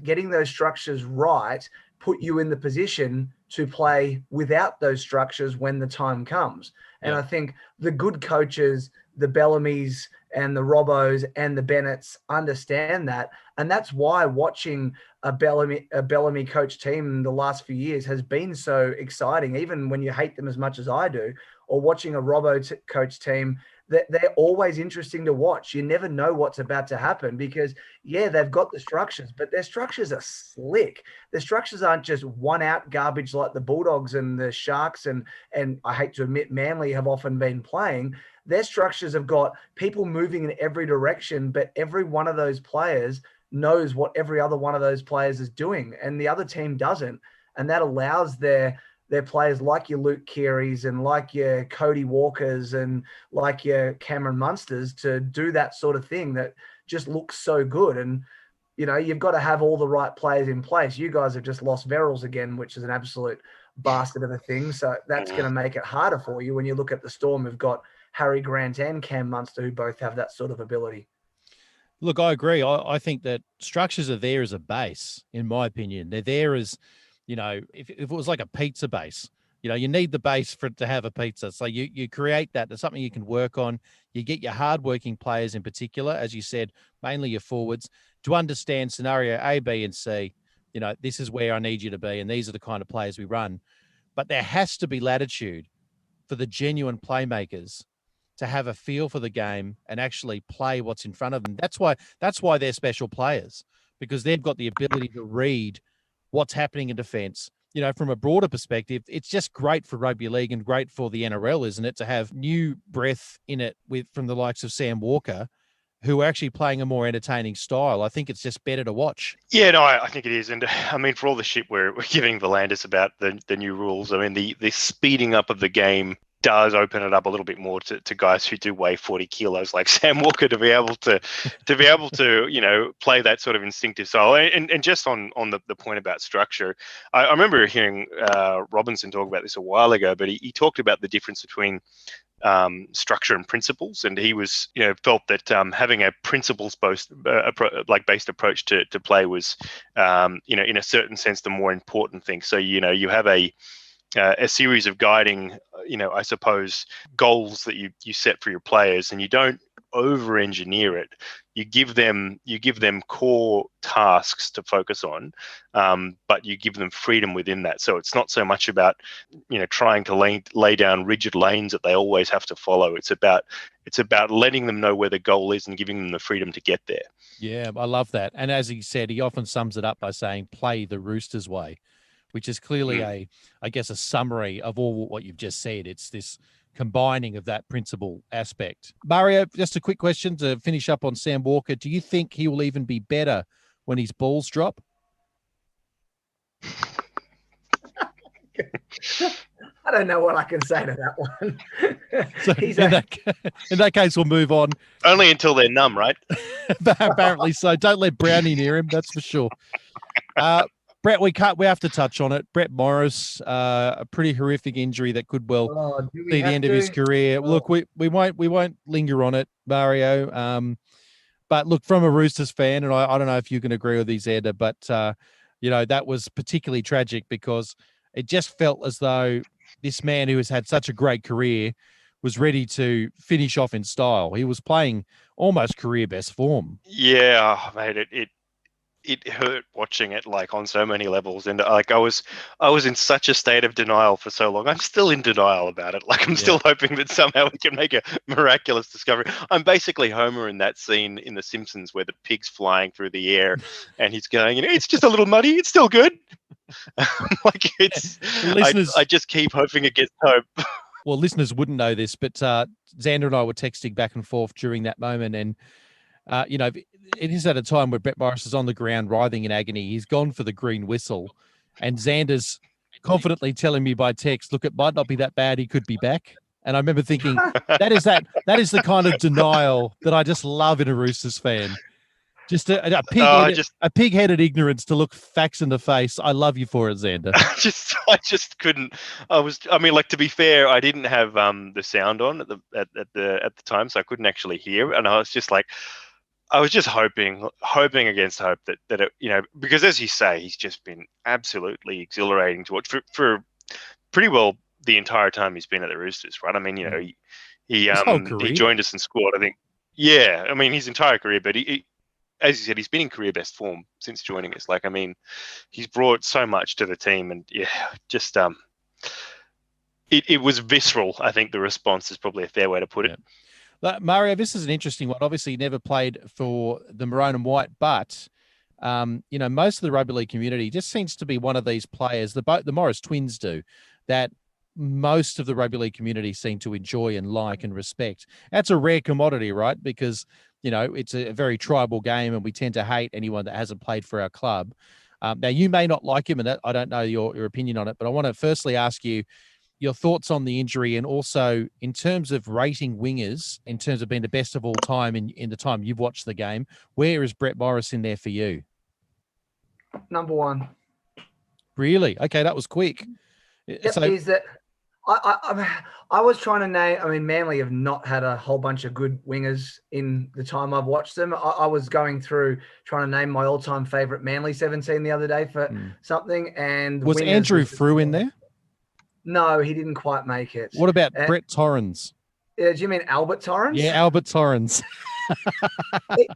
getting those structures right put you in the position to play without those structures when the time comes. And I think the good coaches, the Bellamys and the Robbos and the Bennetts understand that. And that's why watching a Bellamy coach team in the last few years has been so exciting, even when you hate them as much as I do, or watching a Robbo coach team, that they're always interesting to watch. You never know what's about to happen because, yeah, they've got the structures, but their structures are slick. Their structures aren't just one-out garbage like the Bulldogs and the Sharks and I hate to admit Manly have often been playing. Their structures have got people moving in every direction, but every one of those players knows what every other one of those players is doing, and the other team doesn't. And that allows their they're players like your Luke Kearys and like your Cody Walkers and like your Cameron Munsters to do that sort of thing that just looks so good. And, you know, you've got to have all the right players in place. You guys have just lost Verrills again, which is an absolute bastard of a thing. So that's going to make it harder for you when you look at the Storm. We've got Harry Grant and Cam Munster who both have that sort of ability. Look, I agree. I think that structures are there as a base, in my opinion. They're there as, you know, if it was like a pizza base, you know, you need the base for it to have a pizza. So you create that. There's something you can work on. You get your hardworking players in particular, as you said, mainly your forwards, to understand scenario A, B, and C. You know, this is where I need you to be, and these are the kind of players we run. But there has to be latitude for the genuine playmakers to have a feel for the game and actually play what's in front of them. That's why they're special players, because they've got the ability to read what's happening in defense. You know, from a broader perspective, it's just great for rugby league and great for the NRL, isn't it, to have new breath in it from the likes of Sam Walker, who are actually playing a more entertaining style. I think it's just better to watch. Yeah, no, I think it is. And I mean, for all the shit we're giving Volandis about the new rules, I mean, the speeding up of the game does open it up a little bit more to guys who do weigh 40 kilos like Sam Walker to be able to you know, play that sort of instinctive style. And just on the point about structure, I remember hearing Robinson talk about this a while ago, but he talked about the difference between structure and principles, and he was, you know, felt that having a principles based approach to play was, you know, in a certain sense the more important thing. So, you know, you have a series of guiding, you know, I suppose, goals that you set for your players, and you don't over-engineer it. You give them core tasks to focus on, but you give them freedom within that. So it's not so much about, you know, trying to lay down rigid lanes that they always have to follow. It's about letting them know where the goal is and giving them the freedom to get there. Yeah, I love that. And as he said, he often sums it up by saying, play the Roosters way, which is clearly a summary of all what you've just said. It's this combining of that principle aspect. Mario, just a quick question to finish up on Sam Walker. Do you think he will even be better when his balls drop? I don't know what I can say to that one. So in that case, we'll move on. Only until they're numb, right? Apparently so. Don't let Brownie near him, that's for sure. Brett, we have to touch on it. Brett Morris, a pretty horrific injury that could be the end of his career. Look, we won't linger on it, Mario. But look, from a Roosters fan, and I don't know if you can agree with these, Xander, but you know, that was particularly tragic because it just felt as though this man who has had such a great career was ready to finish off in style. He was playing almost career best form. Yeah, mate, it hurt watching it, like, on so many levels, and like I was in such a state of denial for so long. I'm still in denial about it. Like, I'm still hoping that somehow we can make a miraculous discovery. I'm basically Homer in that scene in The Simpsons where the pig's flying through the air and he's going, you know, it's just a little muddy, it's still good. Like, it's I just keep hoping against hope. Well, listeners wouldn't know this, but Xander and I were texting back and forth during that moment, and you know, it is at a time where Brett Morris is on the ground writhing in agony. He's gone for the green whistle, and Xander's confidently telling me by text, look, it might not be that bad. He could be back. And I remember thinking, that is the kind of denial that I just love in a Roosters fan. Just a pig-headed ignorance to look facts in the face. I love you for it, Xander. I just couldn't. I mean, like, to be fair, I didn't have the sound on at the time, so I couldn't actually hear. And I was just like, I was just hoping against hope that it, you know, because as you say, he's just been absolutely exhilarating to watch for pretty well the entire time he's been at the Roosters, right? I mean, you know, he joined us in squad, I think. Yeah, I mean, his entire career, but he as you said, he's been in career best form since joining us. Like, I mean, he's brought so much to the team, and yeah, just it was visceral. I think the response is probably a fair way to put it. Mario, this is an interesting one. Obviously, he never played for the Maroon and White, but you know, most of the rugby league community just seems to be one of these players. The Morris twins do that. Most of the rugby league community seem to enjoy and like and respect. That's a rare commodity, right? Because, you know, it's a very tribal game and we tend to hate anyone that hasn't played for our club. Now, you may not like him, and I don't know your opinion on it, but I want to firstly ask you your thoughts on the injury, and also in terms of rating wingers, in terms of being the best of all time in the time you've watched the game, where is Brett Morris in there for you? Number one. Really? Okay, that was quick. Yep, So is that I was trying to name. I mean, Manly have not had a whole bunch of good wingers in the time I've watched them. I was going through trying to name my all-time favorite Manly 17 the other day for something, and was Andrew Frew in there? No, he didn't quite make it. What about Brett Torrens? Do you mean Albert Torrens? Yeah, Albert Torrens.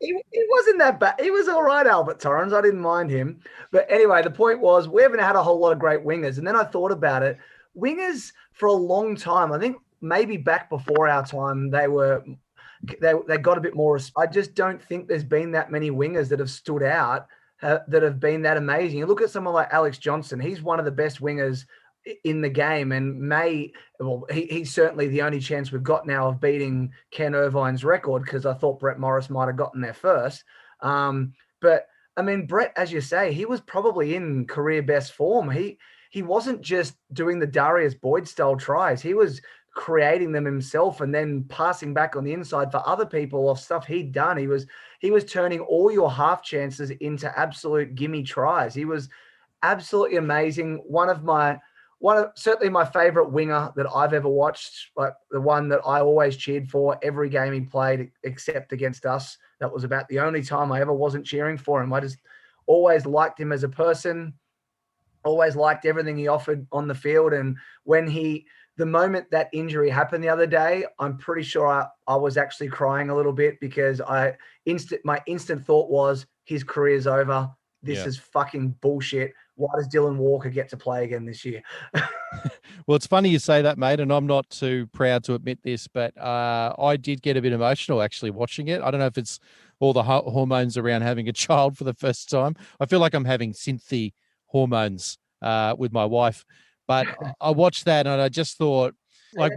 He wasn't that bad. He was all right, Albert Torrens. I didn't mind him. But anyway, the point was we haven't had a whole lot of great wingers. And then I thought about it. Wingers for a long time, I think maybe back before our time, they got a bit more. I just don't think there's been that many wingers that have stood out, that have been that amazing. You look at someone like Alex Johnson. He's one of the best wingers in the game, and he's certainly the only chance we've got now of beating Ken Irvine's record, because I thought Brett Morris might have gotten there first. But I mean, Brett, as you say, he was probably in career best form. He wasn't just doing the Darius Boyd style tries. He was creating them himself and then passing back on the inside for other people of stuff he'd done. He was turning all your half chances into absolute gimme tries. He was absolutely amazing. Certainly my favorite winger that I've ever watched, like the one that I always cheered for every game he played, except against us. That was about the only time I ever wasn't cheering for him. I just always liked him as a person, always liked everything he offered on the field. And the moment that injury happened the other day, I'm pretty sure I was actually crying a little bit, because my instant thought was his career's over. This is fucking bullshit. Why does Dylan Walker get to play again this year? Well, it's funny you say that, mate, and I'm not too proud to admit this, but I did get a bit emotional actually watching it. I don't know if it's all the hormones around having a child for the first time. I feel like I'm having synthy hormones with my wife, but I watched that and I just thought, like,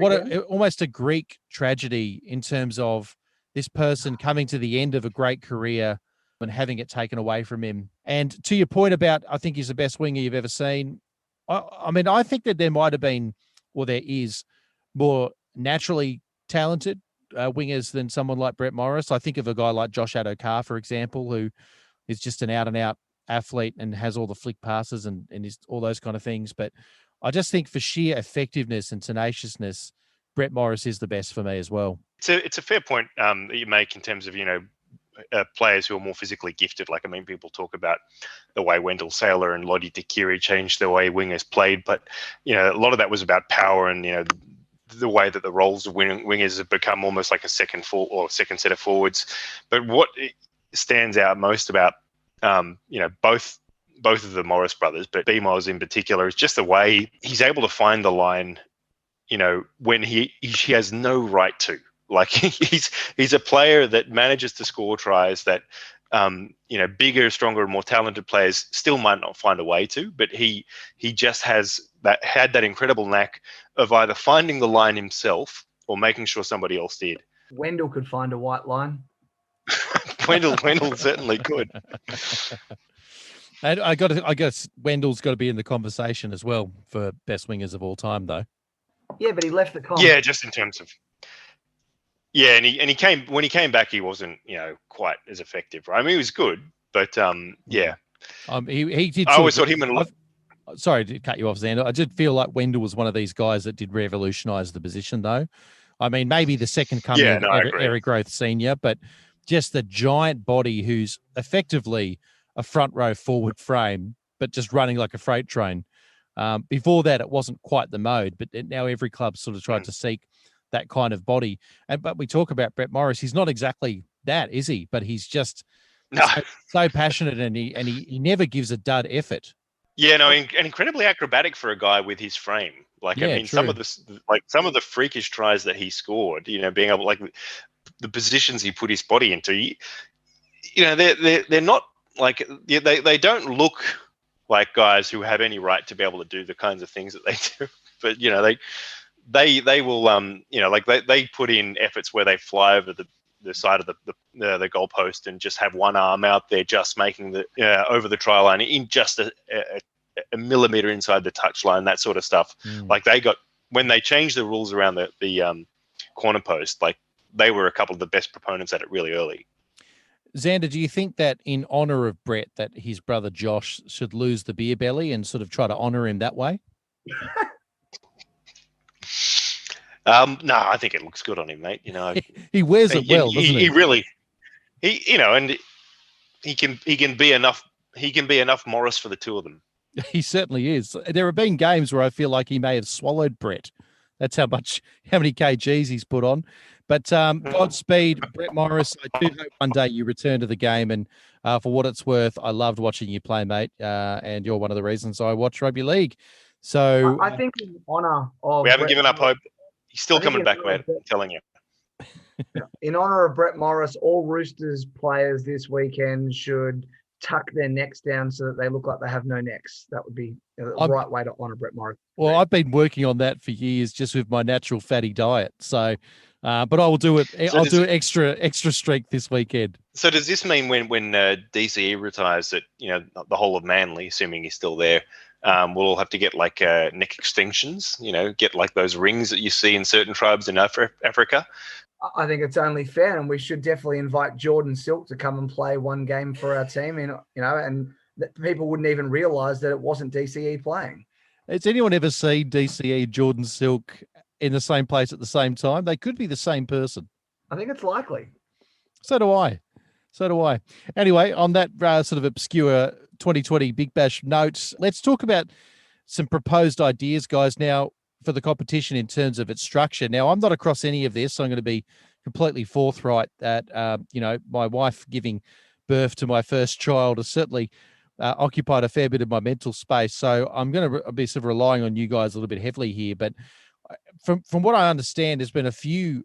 almost a Greek tragedy in terms of this person coming to the end of a great career and having it taken away from him. And to your point about, I think he's the best winger you've ever seen. I mean, I think that there might have been, or there is, more naturally talented wingers than someone like Brett Morris. I think of a guy like Josh Adokar, for example, who is just an out-and-out athlete and has all the flick passes and is all those kind of things. But I just think for sheer effectiveness and tenaciousness, Brett Morris is the best for me as well. It's a fair point that you make in terms of, players who are more physically gifted. Like, I mean, people talk about the way Wendell Saylor and Lottie Takiri changed the way wingers played, but, a lot of that was about power and, the way that the roles of wingers have become almost like a second set of forwards. But what stands out most about, both of the Morris brothers, but B-Moz in particular, is just the way he's able to find the line, when he has no right to. Like, he's a player that manages to score tries that, bigger, stronger, more talented players still might not find a way to. But he just had that incredible knack of either finding the line himself or making sure somebody else did. Wendell could find a white line. Wendell certainly could. And I guess Wendell's got to be in the conversation as well for best wingers of all time, though. Yeah, but he left the comp. Yeah, just in terms of. Yeah, and he came when he came back. He wasn't, quite as effective. Right? I mean, he was good, but yeah. He did. I always thought him and. Sorry to cut you off, Xander. I did feel like Wendell was one of these guys that did revolutionise the position, though. I mean, maybe the second coming of Eric Roth Senior, but just the giant body who's effectively a front row forward frame, but just running like a freight train. Before that, it wasn't quite the mode, but now every club sort of tried to seek that kind of body. But we talk about Brett Morris. He's not exactly that, is he? But he's just so passionate, and he never gives a dud effort. Yeah, no, and incredibly acrobatic for a guy with his frame. Like, yeah, I mean, some of the freakish tries that he scored, being able, like, the positions he put his body into, they're not like, they don't look like guys who have any right to be able to do the kinds of things that they do. But, they will, like, they put in efforts where they fly over the the side of the goalpost and just have one arm out there, just making the over the try line in just a millimeter inside the touch line, that sort of stuff. Like when they changed the rules around the corner post, like they were a couple of the best proponents at it really early. Xander, do you think that in honor of Brett, that his brother Josh should lose the beer belly and sort of try to honor him that way? No, I think it looks good on him, mate. You know, he wears it well, doesn't he? He really, and he can be enough. He can be enough Morris for the two of them. He certainly is. There have been games where I feel like he may have swallowed Brett. That's how many kgs he's put on. But Godspeed, Brett Morris. I do hope one day you return to the game. And for what it's worth, I loved watching you play, mate. And you're one of the reasons I watch rugby league. So I think in honor of we haven't Brett given up Morris, hope. He's still coming back, mate. I'm telling you. In honor of Brett Morris, all Roosters players this weekend should tuck their necks down so that they look like they have no necks. That would be the right way to honor Brett Morris. Well, I've been working on that for years, just with my natural fatty diet. So, but I will do it. So I'll do extra strength this weekend. So does this mean when DCE retires that the whole of Manly, assuming he's still there, we'll all have to get like neck extensions? Get like those rings that you see in certain tribes in Africa. I think it's only fair, and we should definitely invite Jordan Silk to come and play one game for our team. And people wouldn't even realise that it wasn't DCE playing. Has anyone ever seen DCE Jordan Silk in the same place at the same time? They could be the same person. I think it's likely. So do I. Anyway, on that sort of obscure 2020 Big Bash notes, let's talk about some proposed ideas, guys, now for the competition in terms of its structure. Now, I'm not across any of this, so I'm going to be completely forthright that, my wife giving birth to my first child has certainly occupied a fair bit of my mental space. So I'm going to be sort of relying on you guys a little bit heavily here. But from what I understand, there's been a few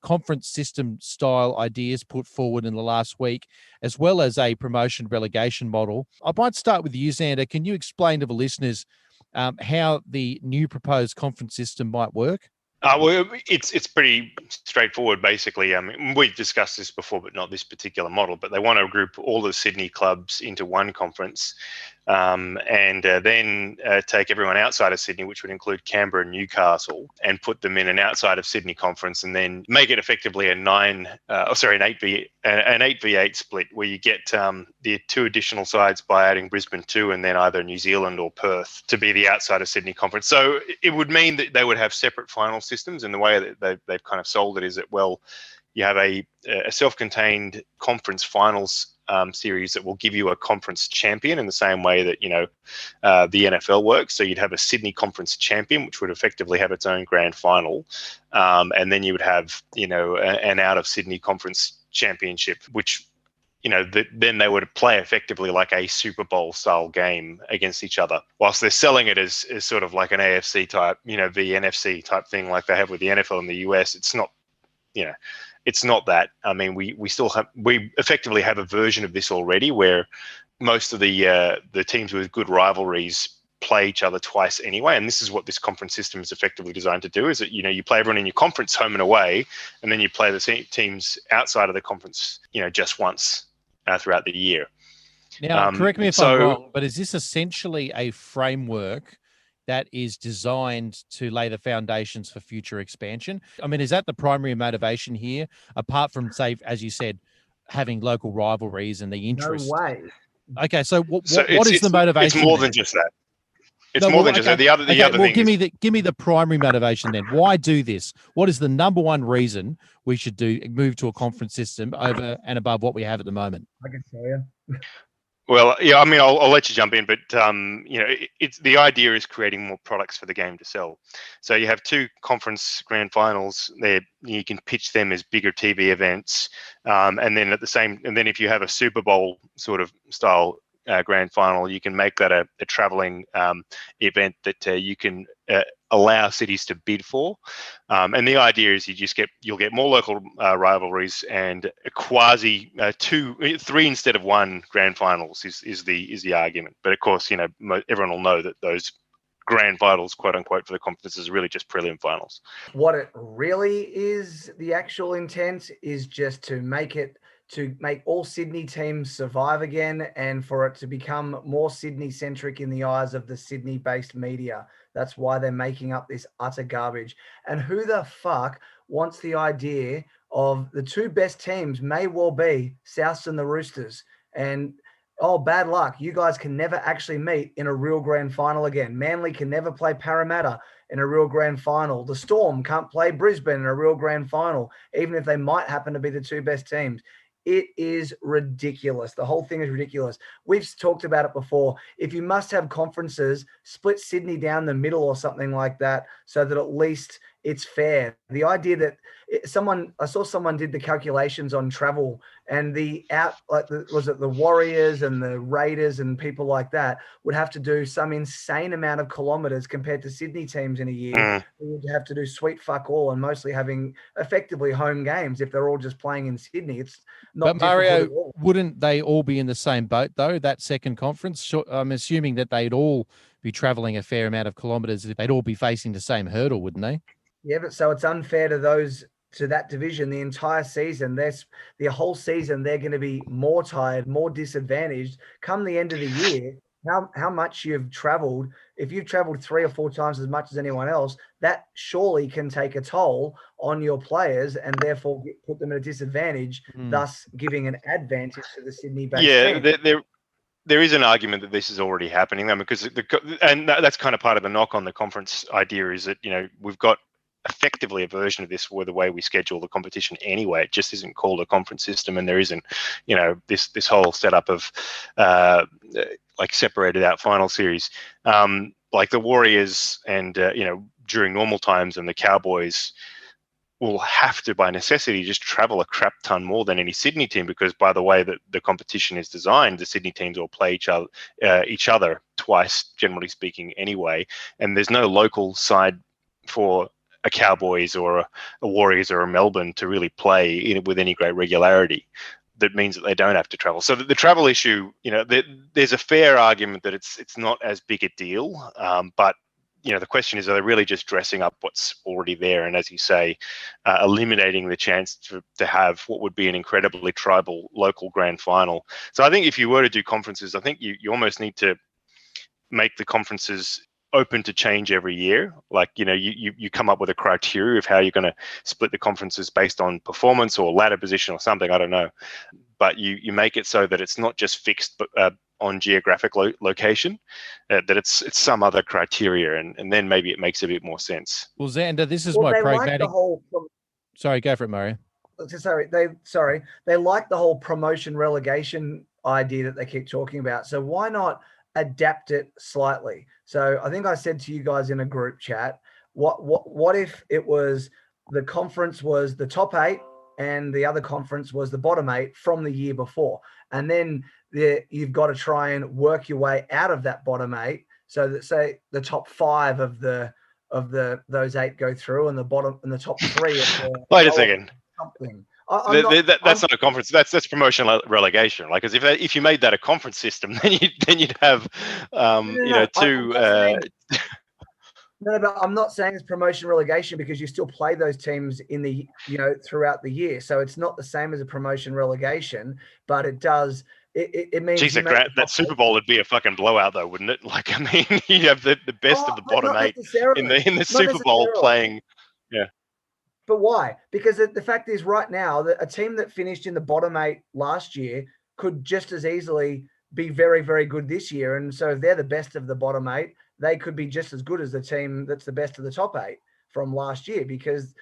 conference system style ideas put forward in the last week, as well as a promotion relegation model. I might start with you, Xander. Can you explain to the listeners how the new proposed conference system might work? Well, it's pretty straightforward, basically. I mean, we've discussed this before, but not this particular model. But they want to group all the Sydney clubs into one conference, and then take everyone outside of Sydney, which would include Canberra and Newcastle, and put them in an outside of Sydney conference, and then make it effectively an 8v8 split, where you get the two additional sides by adding Brisbane 2 and then either New Zealand or Perth to be the outside of Sydney conference. So it would mean that they would have separate final systems, and the way that they've kind of sold it is that, well, you have a self-contained conference finals series that will give you a conference champion in the same way that the NFL works. So you'd have a Sydney Conference champion, which would effectively have its own grand final, and then you would have an out of Sydney Conference championship, which then they would play effectively like a Super Bowl style game against each other, whilst they're selling it as sort of like an AFC type, v NFC type thing like they have with the NFL in the US. It's not, it's not that. I mean, we effectively have a version of this already where most of the teams with good rivalries play each other twice anyway, and this is what this conference system is effectively designed to do, is that you play everyone in your conference home and away, and then you play the teams outside of the conference just once throughout the year. Now, correct me if I'm wrong, but is this essentially a framework that is designed to lay the foundations for future expansion? I mean, is that the primary motivation here, apart from, say, as you said, having local rivalries and the interest? No way. Okay, so what is the motivation? It's more than just that. It's more than just that. The other thing. Give me the primary motivation then. Why do this? What is the number one reason we should move to a conference system over and above what we have at the moment? I can tell you. Well, yeah, I mean, I'll let you jump in, but it's the idea is creating more products for the game to sell. So you have two conference grand finals there. You can pitch them as bigger TV events, and then if you have a Super Bowl sort of style grand final, you can make that a traveling event that you can allow cities to bid for, and the idea is you'll get more local rivalries and a quasi 3 instead of 1 grand finals is the argument. But of course, everyone will know that those grand finals, quote unquote, for the conferences, really just prelim finals. What it really is, the actual intent is just to make all Sydney teams survive again, and for it to become more Sydney-centric in the eyes of the Sydney-based media. That's why they're making up this utter garbage. And who the fuck wants the idea of the two best teams may well be Souths and the Roosters? And oh, bad luck. You guys can never actually meet in a real grand final again. Manly can never play Parramatta in a real grand final. The Storm can't play Brisbane in a real grand final, even if they might happen to be the two best teams. It is ridiculous. The whole thing is ridiculous. We've talked about it before. If you must have conferences, split Sydney down the middle or something like that, so that at least it's fair. The idea that I saw someone did the calculations on travel, and was it the Warriors and the Raiders and people like that would have to do some insane amount of kilometers compared to Sydney teams in a year. Who would have to do sweet fuck all and mostly having effectively home games if they're all just playing in Sydney. It's not. But Mario, wouldn't they all be in the same boat though? That second conference, I'm assuming that they'd all be traveling a fair amount of kilometers. If they'd all be facing the same hurdle, wouldn't they? Yeah, but so it's unfair to that division the entire season. The whole season they're going to be more tired, more disadvantaged. Come the end of the year, how much you've traveled. If you've traveled 3 or 4 times as much as anyone else, that surely can take a toll on your players and therefore put them at a disadvantage, thus giving an advantage to the Sydney-based team. There is an argument that this is already happening, because that's kind of part of the knock on the conference idea, is that we've got effectively a version of this where the way we schedule the competition anyway, it just isn't called a conference system, and there isn't this whole setup of like separated out final series, like the Warriors and during normal times, and the Cowboys will have to by necessity just travel a crap ton more than any Sydney team, because by the way that the competition is designed, the Sydney teams will play each other twice, generally speaking, anyway, and there's no local side for a Cowboys or a Warriors or a Melbourne to really play with any great regularity. That means that they don't have to travel. So the travel issue, there's a fair argument that it's not as big a deal. But the question is, are they really just dressing up what's already there? And as you say, eliminating the chance to have what would be an incredibly tribal local grand final. So I think if you were to do conferences, I think you almost need to make the conferences open to change every year. Like, you come up with a criteria of how you're going to split the conferences based on performance or ladder position or something, I don't know. But you make it so that it's not just fixed on geographic location, that it's some other criteria, and then maybe it makes a bit more sense. Well, Xander, this is my pragmatic... Sorry, go for it, Mario. They like the whole promotion relegation idea that they keep talking about. So why not adapt it slightly? So I think I said to you guys in a group chat, what if it was the conference was the top 8 and the other conference was the bottom 8 from the year before, and then you've got to try and work your way out of that bottom 8, so that say the top 5 of those 8 go through, and the top 3 wait a second, something. That's not a conference. That's promotion relegation. Like, as if you made that a conference system, then you'd have two. No, but I'm not saying it's promotion relegation, because you still play those teams in the throughout the year. So it's not the same as a promotion relegation, but it does. It means. Geez, that Super Bowl would be a fucking blowout, though, wouldn't it? Like, I mean, you have the best of the bottom 8 in the Super Bowl playing. Yeah. But why? Because the fact is, right now, that a team that finished in the bottom 8 last year could just as easily be very, very good this year. And so if they're the best of the bottom 8, they could be just as good as the team that's the best of the top 8 from last year, because,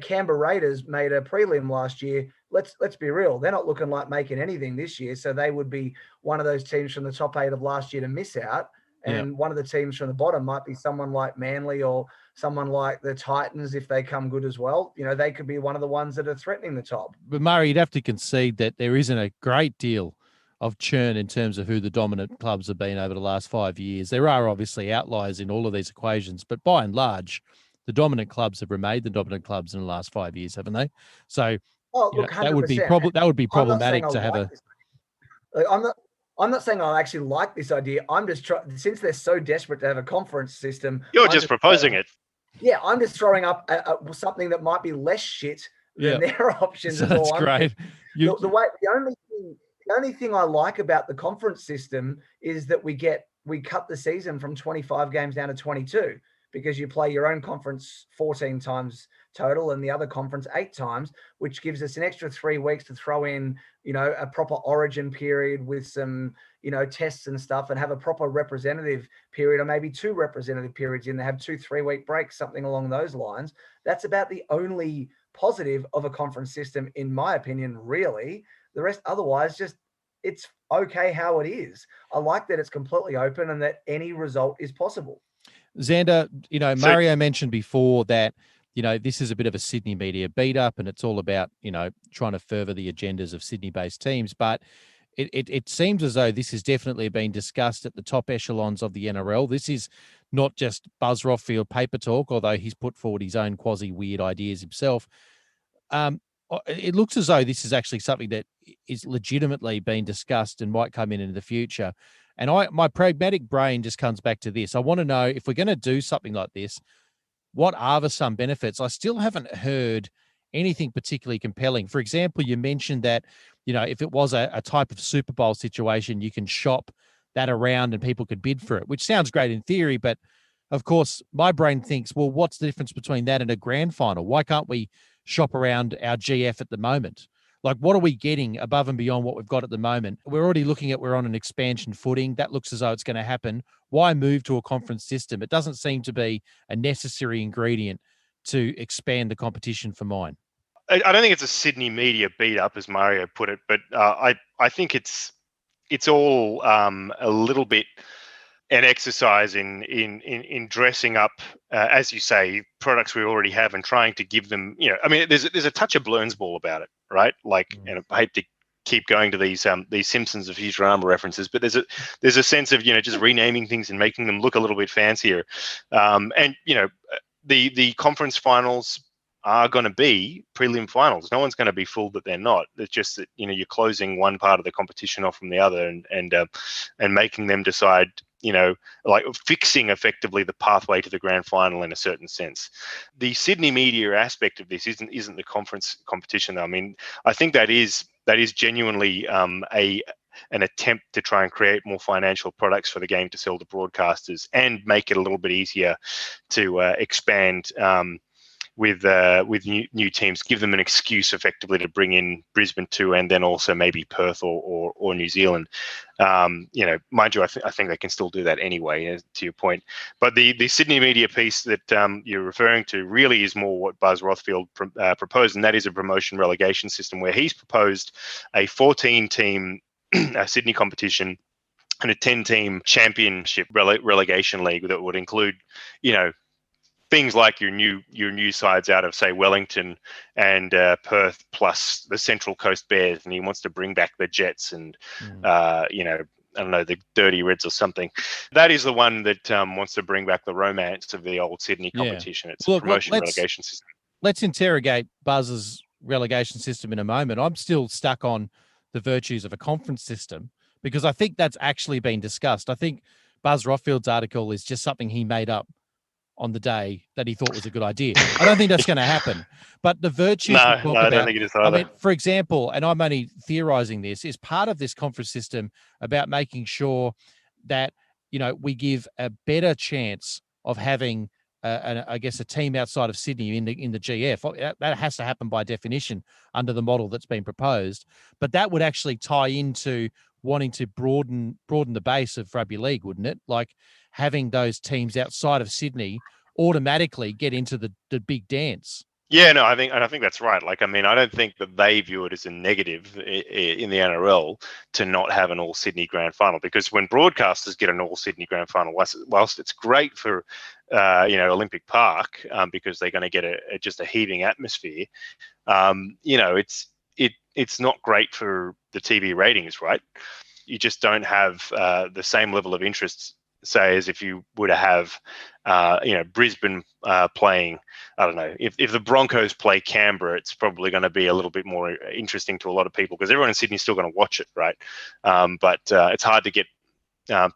Canberra Raiders made a prelim last year. Let's be real. They're not looking like making anything this year. So they would be one of those teams from the top 8 of last year to miss out. And one of the teams from the bottom might be someone like Manly or someone like the Titans, if they come good as well. They could be one of the ones that are threatening the top. But Murray, you'd have to concede that there isn't a great deal of churn in terms of who the dominant clubs have been over the last 5 years. There are obviously outliers in all of these equations, but by and large, the dominant clubs have remained the dominant clubs in the last 5 years, haven't they? So look, that would be problematic to have a. I'm not saying I actually like this idea. I'm just trying, since they're so desperate to have a conference system. You're just proposing it. Yeah, I'm just throwing up something that might be less shit than their options. So that's great. The only thing I like about the conference system is that we cut the season from 25 games down to 22, because you play your own conference 14 times total and the other conference 8 times, which gives us an extra 3 weeks to throw in, a proper origin period with some, tests and stuff, and have a proper representative period, or maybe 2 representative periods in there, have 2 3-week breaks, something along those lines. That's about the only positive of a conference system, in my opinion, really. The rest, otherwise, just it's okay how it is. I like that it's completely open and that any result is possible. Xander, Mario mentioned before that, this is a bit of a Sydney media beat up, and it's all about, trying to further the agendas of Sydney-based teams. But it seems as though this has definitely been discussed at the top echelons of the NRL. This is not just Buzz Rothfield paper talk, although he's put forward his own quasi-weird ideas himself. It looks as though this is actually something that is legitimately being discussed and might come in the future. And my pragmatic brain just comes back to this. I want to know, if we're going to do something like this, what are some benefits? I still haven't heard anything particularly compelling. For example, you mentioned that, if it was a type of Super Bowl situation, you can shop that around and people could bid for it, which sounds great in theory. But of course, my brain thinks, well, what's the difference between that and a grand final? Why can't we shop around our GF at the moment? Like, what are we getting above and beyond what we've got at the moment? We're already looking at, we're on an expansion footing. That looks as though it's going to happen. Why move to a conference system? It doesn't seem to be a necessary ingredient to expand the competition for mine. I don't think it's a Sydney media beat up, as Mario put it, but I think it's all a little bit an exercise in dressing up, as you say, products we already have and trying to give them, there's a touch of Blurnsball about it, right? Like, and I hate to keep going to these Simpsons of Futurama references, but there's a sense of, just renaming things and making them look a little bit fancier. And, the conference finals are going to be prelim finals. No one's going to be fooled that they're not. It's just that, you're closing one part of the competition off from the other and making them decide, like fixing effectively the pathway to the grand final in a certain sense. The Sydney media aspect of this isn't the conference competition, though. I mean, I think that is genuinely an attempt to try and create more financial products for the game to sell to broadcasters and make it a little bit easier to expand with new teams, give them an excuse effectively to bring in Brisbane too, and then also maybe Perth or New Zealand. Mind you, I think they can still do that anyway, to your point. But the Sydney media piece that you're referring to really is more what Buzz Rothfield proposed, and that is a promotion relegation system where he's proposed a 14-team Sydney competition and a 10-team championship relegation league that would include, things like your new sides out of, say, Wellington and Perth, plus the Central Coast Bears, and he wants to bring back the Jets and I don't know, the Dirty Reds or something. That is the one that wants to bring back the romance of the old Sydney competition. It's a promotion relegation system. Let's interrogate Buzz's relegation system in a moment. I'm still stuck on the virtues of a conference system, because I think that's actually been discussed. I think Buzz Rothfield's article is just something he made up on the day that he thought was a good idea. I don't think that's going to happen. But the virtues I don't think it is either. I mean, for example, and I'm only theorizing this, is part of this conference system about making sure that, we give a better chance of having, a team outside of Sydney in the GF. That has to happen by definition under the model that's been proposed. But that would actually tie into wanting to broaden the base of rugby league, wouldn't it? Like, having those teams outside of Sydney automatically get into the big dance. Yeah, no, I think that's right. Like, I mean, I don't think that they view it as a negative in the NRL to not have an all Sydney grand final, because when broadcasters get an all Sydney grand final, whilst it's great for Olympic Park because they're going to get just a heaving atmosphere, it's not great for the TV ratings, right? You just don't have the same level of interest say as if you were to have, Brisbane playing. I don't know, if the Broncos play Canberra, it's probably going to be a little bit more interesting to a lot of people because everyone in Sydney is still going to watch it, right? But it's hard to get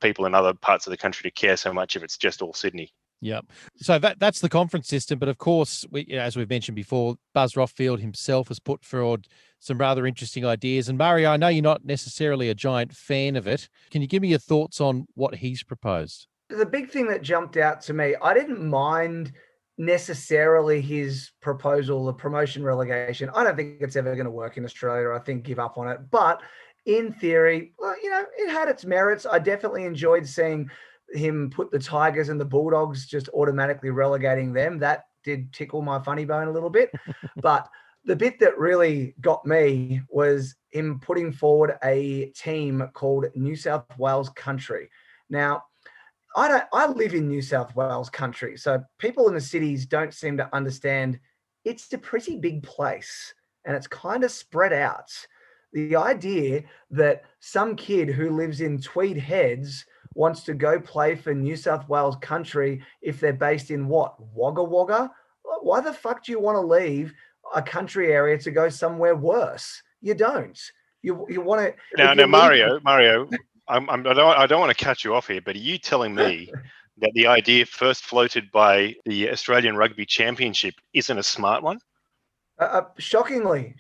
people in other parts of the country to care so much if it's just all Sydney. Yep. So that's the conference system. But of course, as we've mentioned before, Buzz Rothfield himself has put forward some rather interesting ideas. And Mario, I know you're not necessarily a giant fan of it. Can you give me your thoughts on what he's proposed? The big thing that jumped out to me, I didn't mind necessarily his proposal, the promotion relegation. I don't think it's ever going to work in Australia. I think give up on it. But in theory, well, it had its merits. I definitely enjoyed seeing him put the Tigers and the Bulldogs, just automatically relegating them. That did tickle my funny bone a little bit. But the bit that really got me was him putting forward a team called New South Wales Country. Now, I live in New South Wales Country, so people in the cities don't seem to understand it's a pretty big place and it's kind of spread out. The idea that some kid who lives in Tweed Heads wants to go play for New South Wales Country if they're based in what? Wagga Wagga? Why the fuck do you want to leave a country area to go somewhere worse? You don't. You want to... Now, Mario, I don't want to cut you off here, but are you telling me that the idea first floated by the Australian Rugby Championship isn't a smart one? Shockingly,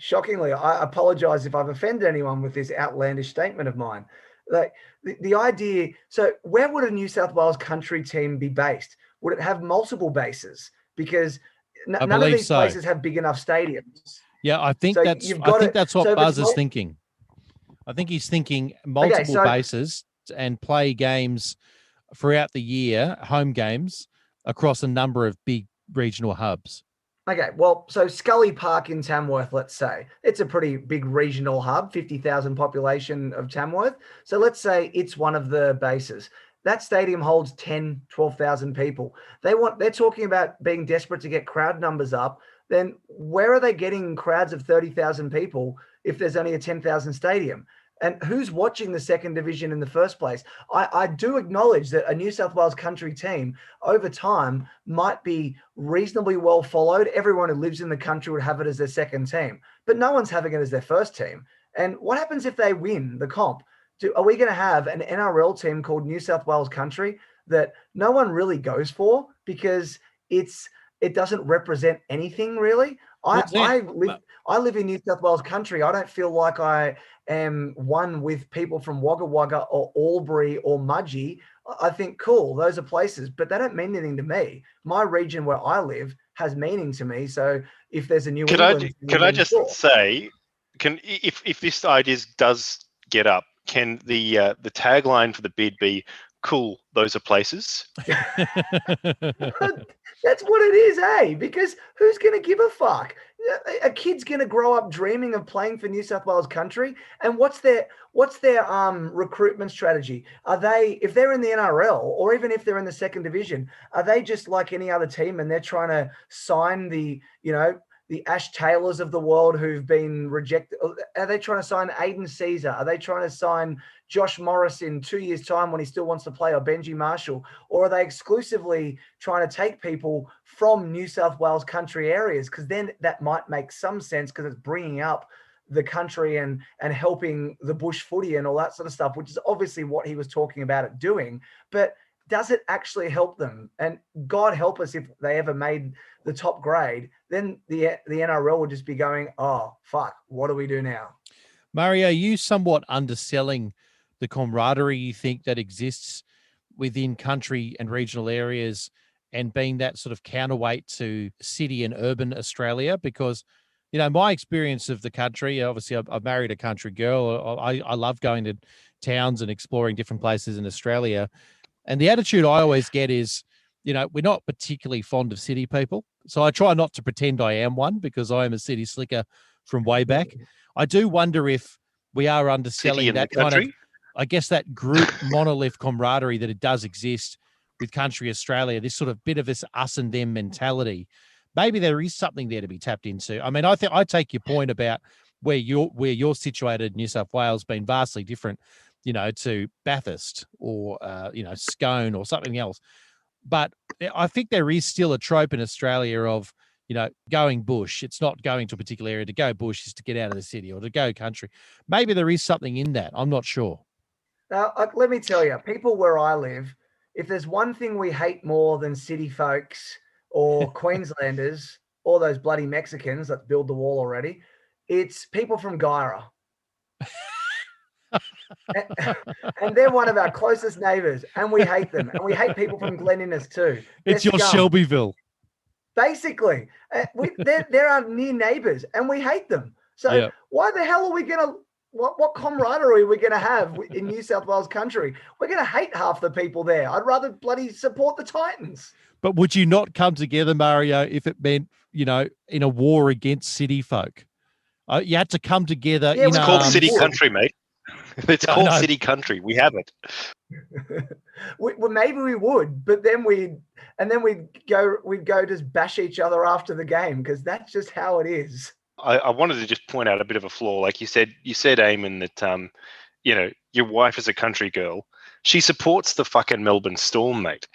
I apologize if I've offended anyone with this outlandish statement of mine. Like the idea, so where would a New South Wales Country team be based? Would it have multiple bases? Because none of these places have big enough stadiums. Yeah, I think that's what Buzz is thinking. I think he's thinking multiple bases and play games throughout the year, home games, across a number of big regional hubs. Okay, well, so Scully Park in Tamworth, let's say, it's a pretty big regional hub, 50,000 population of Tamworth. So let's say it's one of the bases. That stadium holds 10, 12,000 people. They're talking about being desperate to get crowd numbers up. Then where are they getting crowds of 30,000 people if there's only a 10,000 stadium? And who's watching the second division in the first place? I do acknowledge that a New South Wales Country team over time might be reasonably well followed. Everyone who lives in the country would have it as their second team, but no one's having it as their first team. And what happens if they win the comp? Are we going to have an NRL team called New South Wales Country that no one really goes for because it doesn't represent anything really? I live in New South Wales Country. I don't feel like I am one with people from Wagga Wagga or Albury or Mudgee. I think, cool, those are places, but they don't mean anything to me. My region where I live has meaning to me. So if there's a New England... Could I just say, if this idea does get up, can the tagline for the bid be, cool, those are places? That's what it is, eh? Because who's going to give a fuck? A kid's going to grow up dreaming of playing for New South Wales Country, and what's their recruitment strategy? Are they, if they're in the NRL or even if they're in the second division, are they just like any other team and they're trying to sign the Ash Taylors of the world who've been rejected? Are they trying to sign Aiden Caesar? Are they trying to sign Josh Morris in 2 years' time when he still wants to play, or Benji Marshall? Or are they exclusively trying to take people from New South Wales Country areas? Because then that might make some sense because it's bringing up the country and helping the bush footy and all that sort of stuff, which is obviously what he was talking about it doing. But does it actually help them? And God help us if they ever made the top grade, then the NRL would just be going, oh, fuck, what do we do now? Mario, are you somewhat underselling the camaraderie you think that exists within country and regional areas and being that sort of counterweight to city and urban Australia? Because, my experience of the country, obviously I've married a country girl. I love going to towns and exploring different places in Australia. And the attitude I always get is, we're not particularly fond of city people. So I try not to pretend I am one because I am a city slicker from way back. I do wonder if we are underselling that kind of, I guess, that group monolith camaraderie that it does exist with country Australia, this sort of bit of this us and them mentality. Maybe there is something there to be tapped into. I mean, I take your point about where you're situated in New South Wales being vastly different. to Bathurst or, Scone or something else. But I think there is still a trope in Australia of, going bush. It's not going to a particular area. To go bush is to get out of the city or to go country. Maybe there is something in that. I'm not sure. Now, let me tell you, people where I live, if there's one thing we hate more than city folks or Queenslanders or those bloody Mexicans that build the wall already, it's people from Gyra. And they're one of our closest neighbours, and we hate them. And we hate people from Glen Innes too. It's your Shelbyville. Basically, they're our near neighbours, and we hate them. So why the hell are we going to, what camaraderie are we going to have in New South Wales country? We're going to hate half the people there. I'd rather bloody support the Titans. But would you not come together, Mario, if it meant, in a war against city folk? You had to come together. It's called city country, mate. It's called city country. We have it. Well, maybe we would, but then we'd go just bash each other after the game, because that's just how it is. I wanted to just point out a bit of a flaw. Like you said, Eamon, that your wife is a country girl. She supports the fucking Melbourne Storm, mate.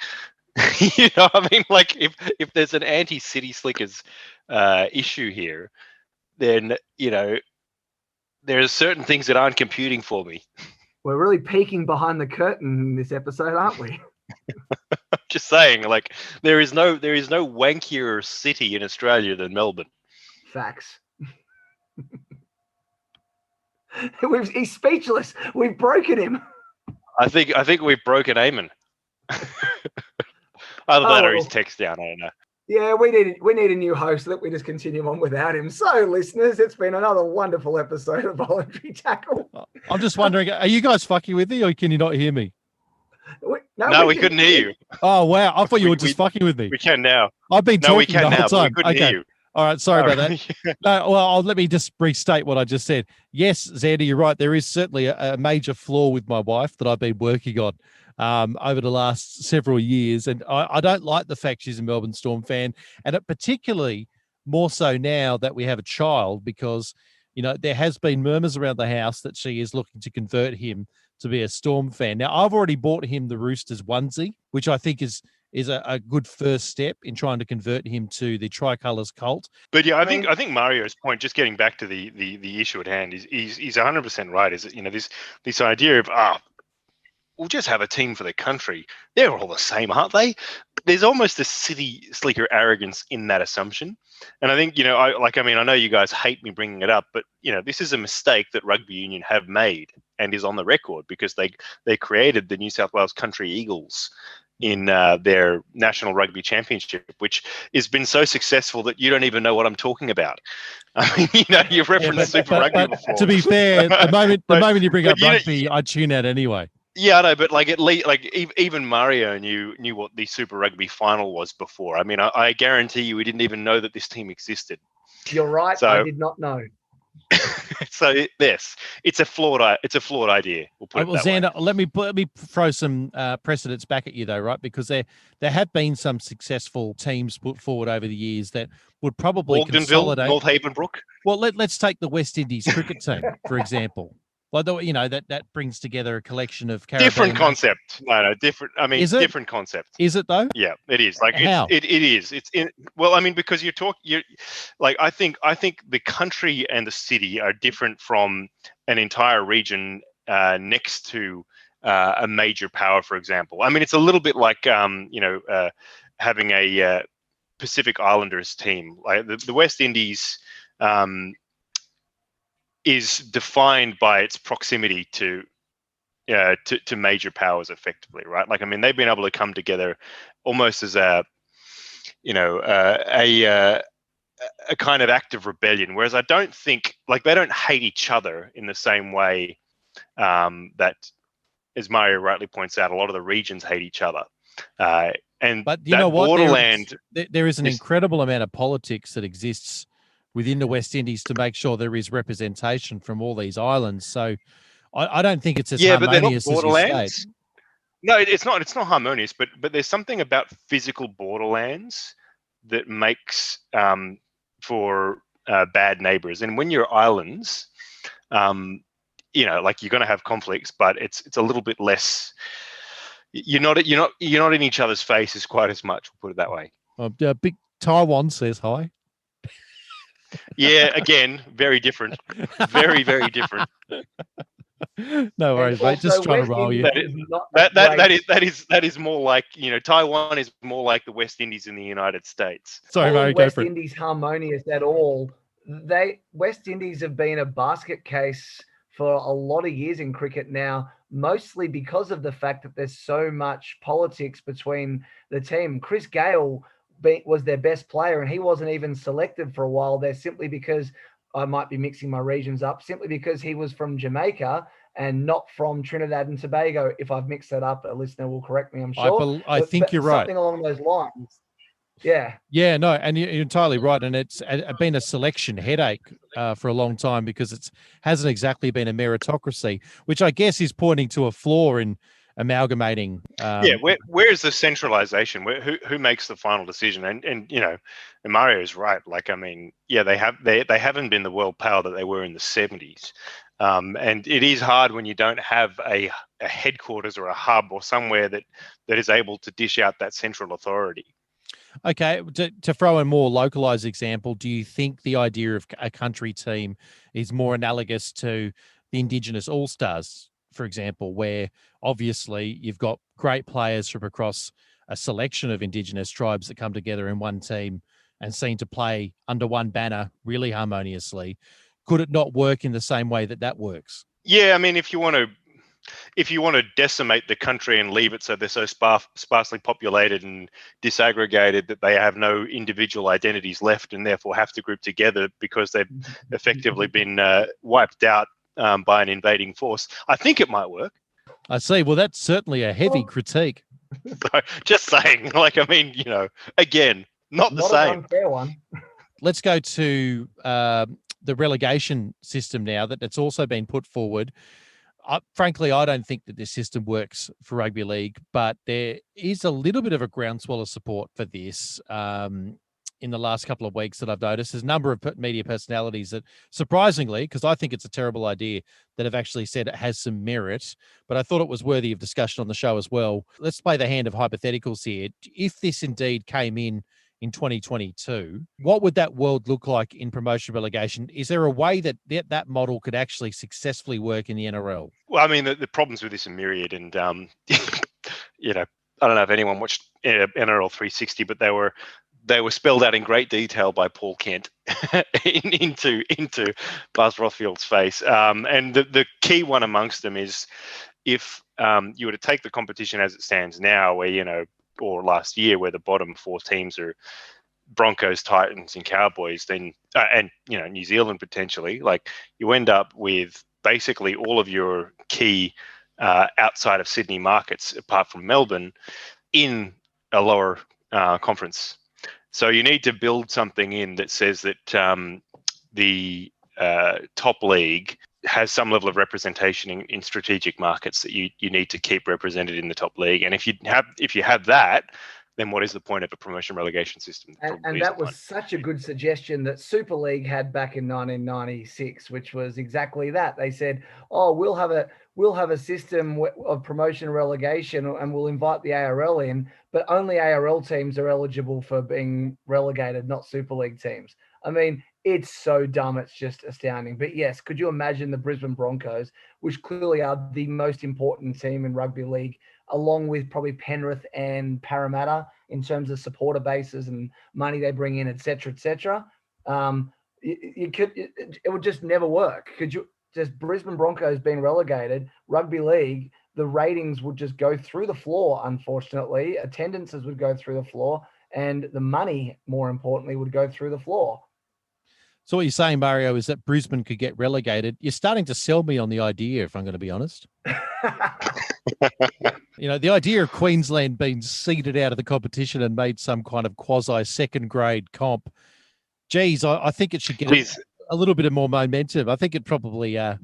I mean, like if there's an anti-city slickers issue here, then there are certain things that aren't computing for me. We're really peeking behind the curtain in this episode, aren't we? I'm just saying, like there is no wankier city in Australia than Melbourne. Facts. He's speechless. We've broken him. I think we've broken Aimon. Either that or he's text down. I don't know. Yeah, we need a new host so that we just continue on without him. So, listeners, it's been another wonderful episode of Voluntary Tackle. I'm just wondering, are you guys fucking with me, or can you not hear me? No, we couldn't hear you. Oh wow! I thought you were just fucking with me. We can now. I've been talking the whole time. We couldn't hear you. All right, sorry about that. No, well, let me just restate what I just said. Yes, Xander, you're right. There is certainly a major flaw with my wife that I've been working on over the last several years. And I don't like the fact she's a Melbourne Storm fan, and it particularly more so now that we have a child, because, there has been murmurs around the house that she is looking to convert him to be a Storm fan. Now, I've already bought him the Roosters onesie, which I think is a good first step in trying to convert him to the Tricolours cult. But yeah, I think Mario's point, just getting back to the issue at hand, is he's 100% right. Is this idea of we'll just have a team for the country. They're all the same, aren't they? There's almost a city slicker arrogance in that assumption. And I think, I know you guys hate me bringing it up, but, this is a mistake that rugby union have made and is on the record, because they created the New South Wales Country Eagles in their National Rugby Championship, which has been so successful that you don't even know what I'm talking about. I mean, you've referenced Super Rugby before. To be fair, the moment you bring up rugby, I tune out anyway. Yeah, I know, but at least, even Mario knew what the Super Rugby final was before. I mean, I guarantee you, we didn't even know that this team existed. You're right. I did not know. So it's a flawed idea. We'll put it that Xander, way. let me throw some precedents back at you though, right? Because there have been some successful teams put forward over the years that would probably consolidate. North Havenbrook. Well, let's take the West Indies cricket team for example. Well, that brings together a collection of Caribbean. Different concept. No, different. I mean, different concept. Is it though? Yeah, it is. Like how? It is. It's in. Well, I mean, because I think the country and the city are different from an entire region next to a major power, for example. I mean, it's a little bit like having a Pacific Islanders team. Like the West Indies. Is defined by its proximity to major powers, effectively, right? Like, I mean, they've been able to come together almost as a kind of act of rebellion. Whereas I don't think, they don't hate each other in the same way that, as Mario rightly points out, a lot of the regions hate each other. But you know what? Borderland, there is an incredible amount of politics that exists within the West Indies to make sure there is representation from all these islands. So I don't think it's as harmonious as you state. No, it's not. It's not harmonious, but there's something about physical borderlands that makes for bad neighbours. And when you're islands, like you're going to have conflicts, but it's a little bit less. You're not in each other's faces quite as much. We'll put it that way. Big Taiwan says hi. Yeah, again, very different. Very, very different. No worries, mate. Just trying to roll you. That is more like, Taiwan is more like the West Indies in the United States. Sorry, Mario, go for it. West Indies harmonious at all. West Indies have been a basket case for a lot of years in cricket now, mostly because of the fact that there's so much politics between the team. Chris Gale was their best player, and he wasn't even selected for a while there simply because, I might be mixing my regions up, simply because he was from Jamaica and not from Trinidad and Tobago. If I've mixed that up, a listener will correct me, I'm sure. I think you're right. Something along those lines. Yeah. Yeah, no, and you're entirely right. And it's been a selection headache for a long time because it hasn't exactly been a meritocracy, which I guess is pointing to a flaw in amalgamating. Where's the centralization? Who makes the final decision? And Mario's right. Like, I mean, yeah, they haven't been the world power that they were in the 70s. And it is hard when you don't have a headquarters or a hub or somewhere that is able to dish out that central authority. Okay, to throw a more localized example, do you think the idea of a country team is more analogous to the Indigenous All-Stars, for example, where obviously you've got great players from across a selection of Indigenous tribes that come together in one team and seem to play under one banner really harmoniously? Could it not work in the same way that works? Yeah, I mean, if you want to decimate the country and leave it so they're so sparsely populated and disaggregated that they have no individual identities left and therefore have to group together because they've effectively been wiped out by an invading force, I think it might work. I see. Well, that's certainly a heavy critique. Just saying. Like, I mean, again, not the same. An unfair one. Let's go to the relegation system now that's also been put forward. Frankly, I don't think that this system works for rugby league, but there is a little bit of a groundswell of support for this in the last couple of weeks that I've noticed. There's a number of media personalities that, surprisingly, because I think it's a terrible idea, that have actually said it has some merit, but I thought it was worthy of discussion on the show as well. Let's play the hand of hypotheticals here. If this indeed came in 2022, what would that world look like in promotion relegation? Is there a way that model could actually successfully work in the NRL? Well, I mean, the problems with this are myriad, and I don't know if anyone watched NRL 360, but they were spelled out in great detail by Paul Kent into Buzz Rothfield's face. And the key one amongst them is if you were to take the competition as it stands now, where or last year, where the bottom four teams are Broncos, Titans, and Cowboys, then and New Zealand potentially, like you end up with basically all of your key outside of Sydney markets, apart from Melbourne, in a lower conference. So you need to build something in that says that the top league has some level of representation in strategic markets that you need to keep represented in the top league. And if you have that, then what is the point of a promotion relegation system? And that was such a good suggestion that Super League had back in 1996, which was exactly that. They said, "Oh, we'll have a system of promotion and relegation, and we'll invite the ARL in, but only ARL teams are eligible for being relegated, not Super League teams." I mean, it's so dumb, it's just astounding. But yes, could you imagine the Brisbane Broncos, which clearly are the most important team in rugby league, along with probably Penrith and Parramatta in terms of supporter bases and money they bring in, et cetera, et cetera. It would just never work. Just Brisbane Broncos being relegated, rugby league, the ratings would just go through the floor, unfortunately. Attendances would go through the floor, and the money, more importantly, would go through the floor. So what you're saying, Mario, is that Brisbane could get relegated. You're starting to sell me on the idea, if I'm going to be honest. The idea of Queensland being seeded out of the competition and made some kind of quasi second grade comp. Geez, I think it should get a little bit of more momentum. I think it probably, there's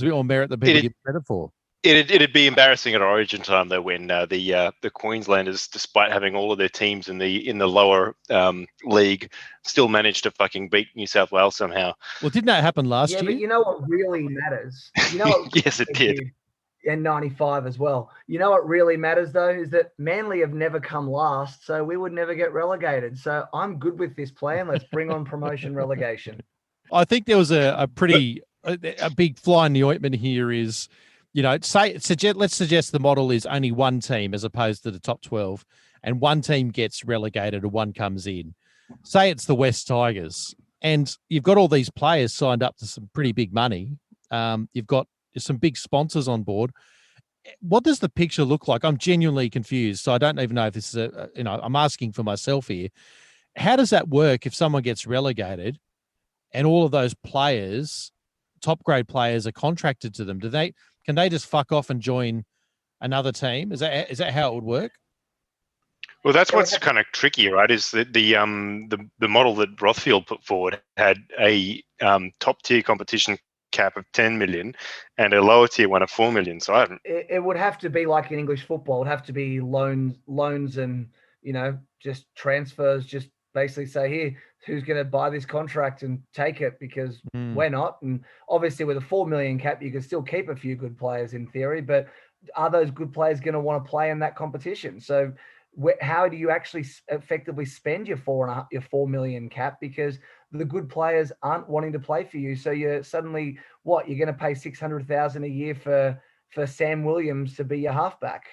a bit more merit than people give credit for. It'd be embarrassing at Origin time though, when the Queenslanders, despite having all of their teams in the lower league, still managed to fucking beat New South Wales somehow. Well, didn't that happen last year? But you know what really matters? You know what Yes, it did. And 95 as well. You know what really matters though is that Manly have never come last, so we would never get relegated. So I'm good with this plan. Let's bring on promotion relegation. I think there was a big fly in the ointment here is, let's suggest the model is only one team as opposed to the top 12, and one team gets relegated and one comes in. Say it's the West Tigers, and you've got all these players signed up to some pretty big money. You've got some big sponsors on board. What does the picture look like? I'm genuinely confused. So I don't even know if this is I'm asking for myself here. How does that work if someone gets relegated and all of those players, top grade players, are contracted to them? Can they just fuck off and join another team? Is that how it would work? Well, that's what's kind of tricky, right? Is that the model that Rothfield put forward had a top tier competition cap of 10 million and a lower tier one of 4 million. So it would have to be like in English football. It would have to be loans and just transfers. Just basically say, here, who's going to buy this contract and take it, because we're not. And obviously with a 4 million cap, you can still keep a few good players in theory, but are those good players going to want to play in that competition? So how do you actually effectively spend your 4 million cap? Because the good players aren't wanting to play for you. So you're suddenly, you're going to pay $600,000 a year for Sam Williams to be your halfback.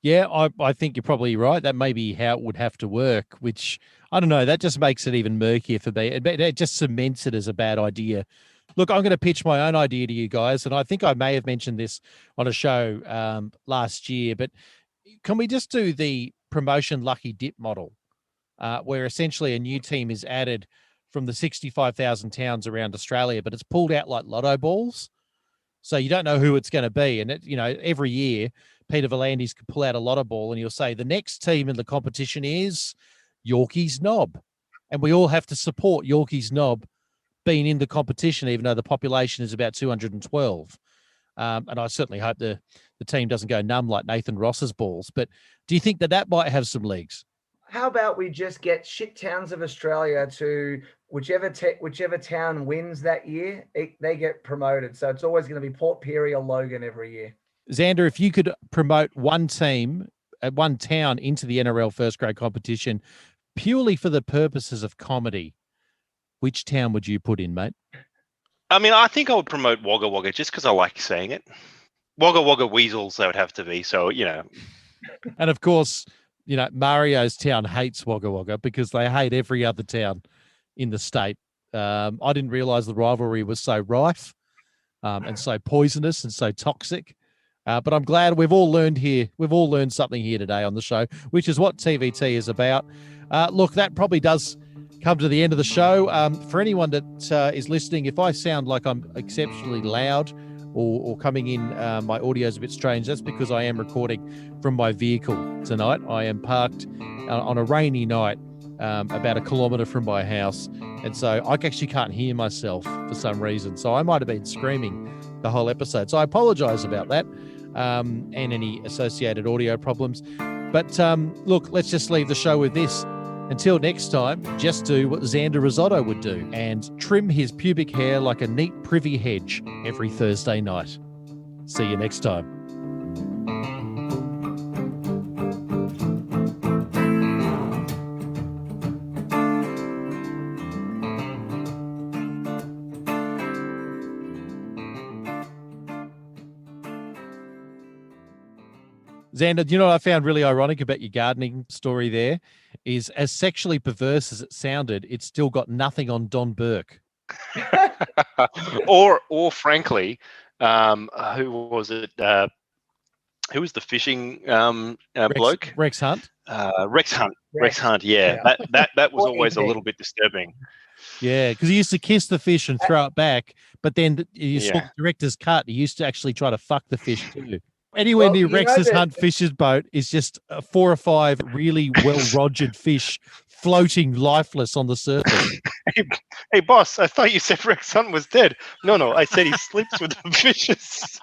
Yeah, I think you're probably right. That may be how it would have to work, which, I don't know, that just makes it even murkier for me. It just cements it as a bad idea. Look, I'm going to pitch my own idea to you guys, and I think I may have mentioned this on a show last year, but can we just do the promotion lucky dip model, where essentially a new team is added from the 65,000 towns around Australia, but it's pulled out like lotto balls. So you don't know who it's going to be. And, every year, Peter V'landys could pull out a lotto ball and he'll say, the next team in the competition is Yorkie's Knob. And we all have to support Yorkie's Knob being in the competition, even though the population is about 212. And I certainly hope the team doesn't go numb like Nathan Ross's balls. But do you think that might have some legs? How about we just get shit towns of Australia to whichever town wins that year, they get promoted. So it's always going to be Port Pirie or Logan every year. Xander, if you could promote one team at one town into the NRL first grade competition purely for the purposes of comedy, which town would you put in, mate? I mean, I think I would promote Wagga Wagga just because I like saying it. Wagga Wagga Weasels, they would have to be. So, And of course, Mario's town hates Wagga Wagga because they hate every other town in the state. I didn't realize the rivalry was so rife and so poisonous and so toxic. But I'm glad we've all learned here. We've all learned something here today on the show, which is what TVT is about. Look, that probably does come to the end of the show. For anyone that is listening, if I sound like I'm exceptionally loud or coming in, my audio is a bit strange, that's because I am recording from my vehicle tonight. I am parked on a rainy night about 1 kilometre from my house. And so I actually can't hear myself for some reason. So I might have been screaming the whole episode. So I apologise about that and any associated audio problems. But look, let's just leave the show with this. Until next time, just do what Xander Risotto would do and trim his pubic hair like a neat privy hedge every Thursday night. See you next time. Xander, do you know what I found really ironic about your gardening story there is as sexually perverse as it sounded, it's still got nothing on Don Burke. or frankly, who was it? Who was the fishing bloke? Rex Hunt. Rex Hunt. Yeah. That was always a little bit disturbing. Yeah, because he used to kiss the fish and throw it back, but then you saw the director's cut. He used to actually try to fuck the fish too. Anywhere near Rex's Hunt Fisher's boat is just 4 or 5 really well-rogered fish floating lifeless on the surface. Hey, boss, I thought you said Rex Hunt was dead. No, I said he sleeps with the fishes.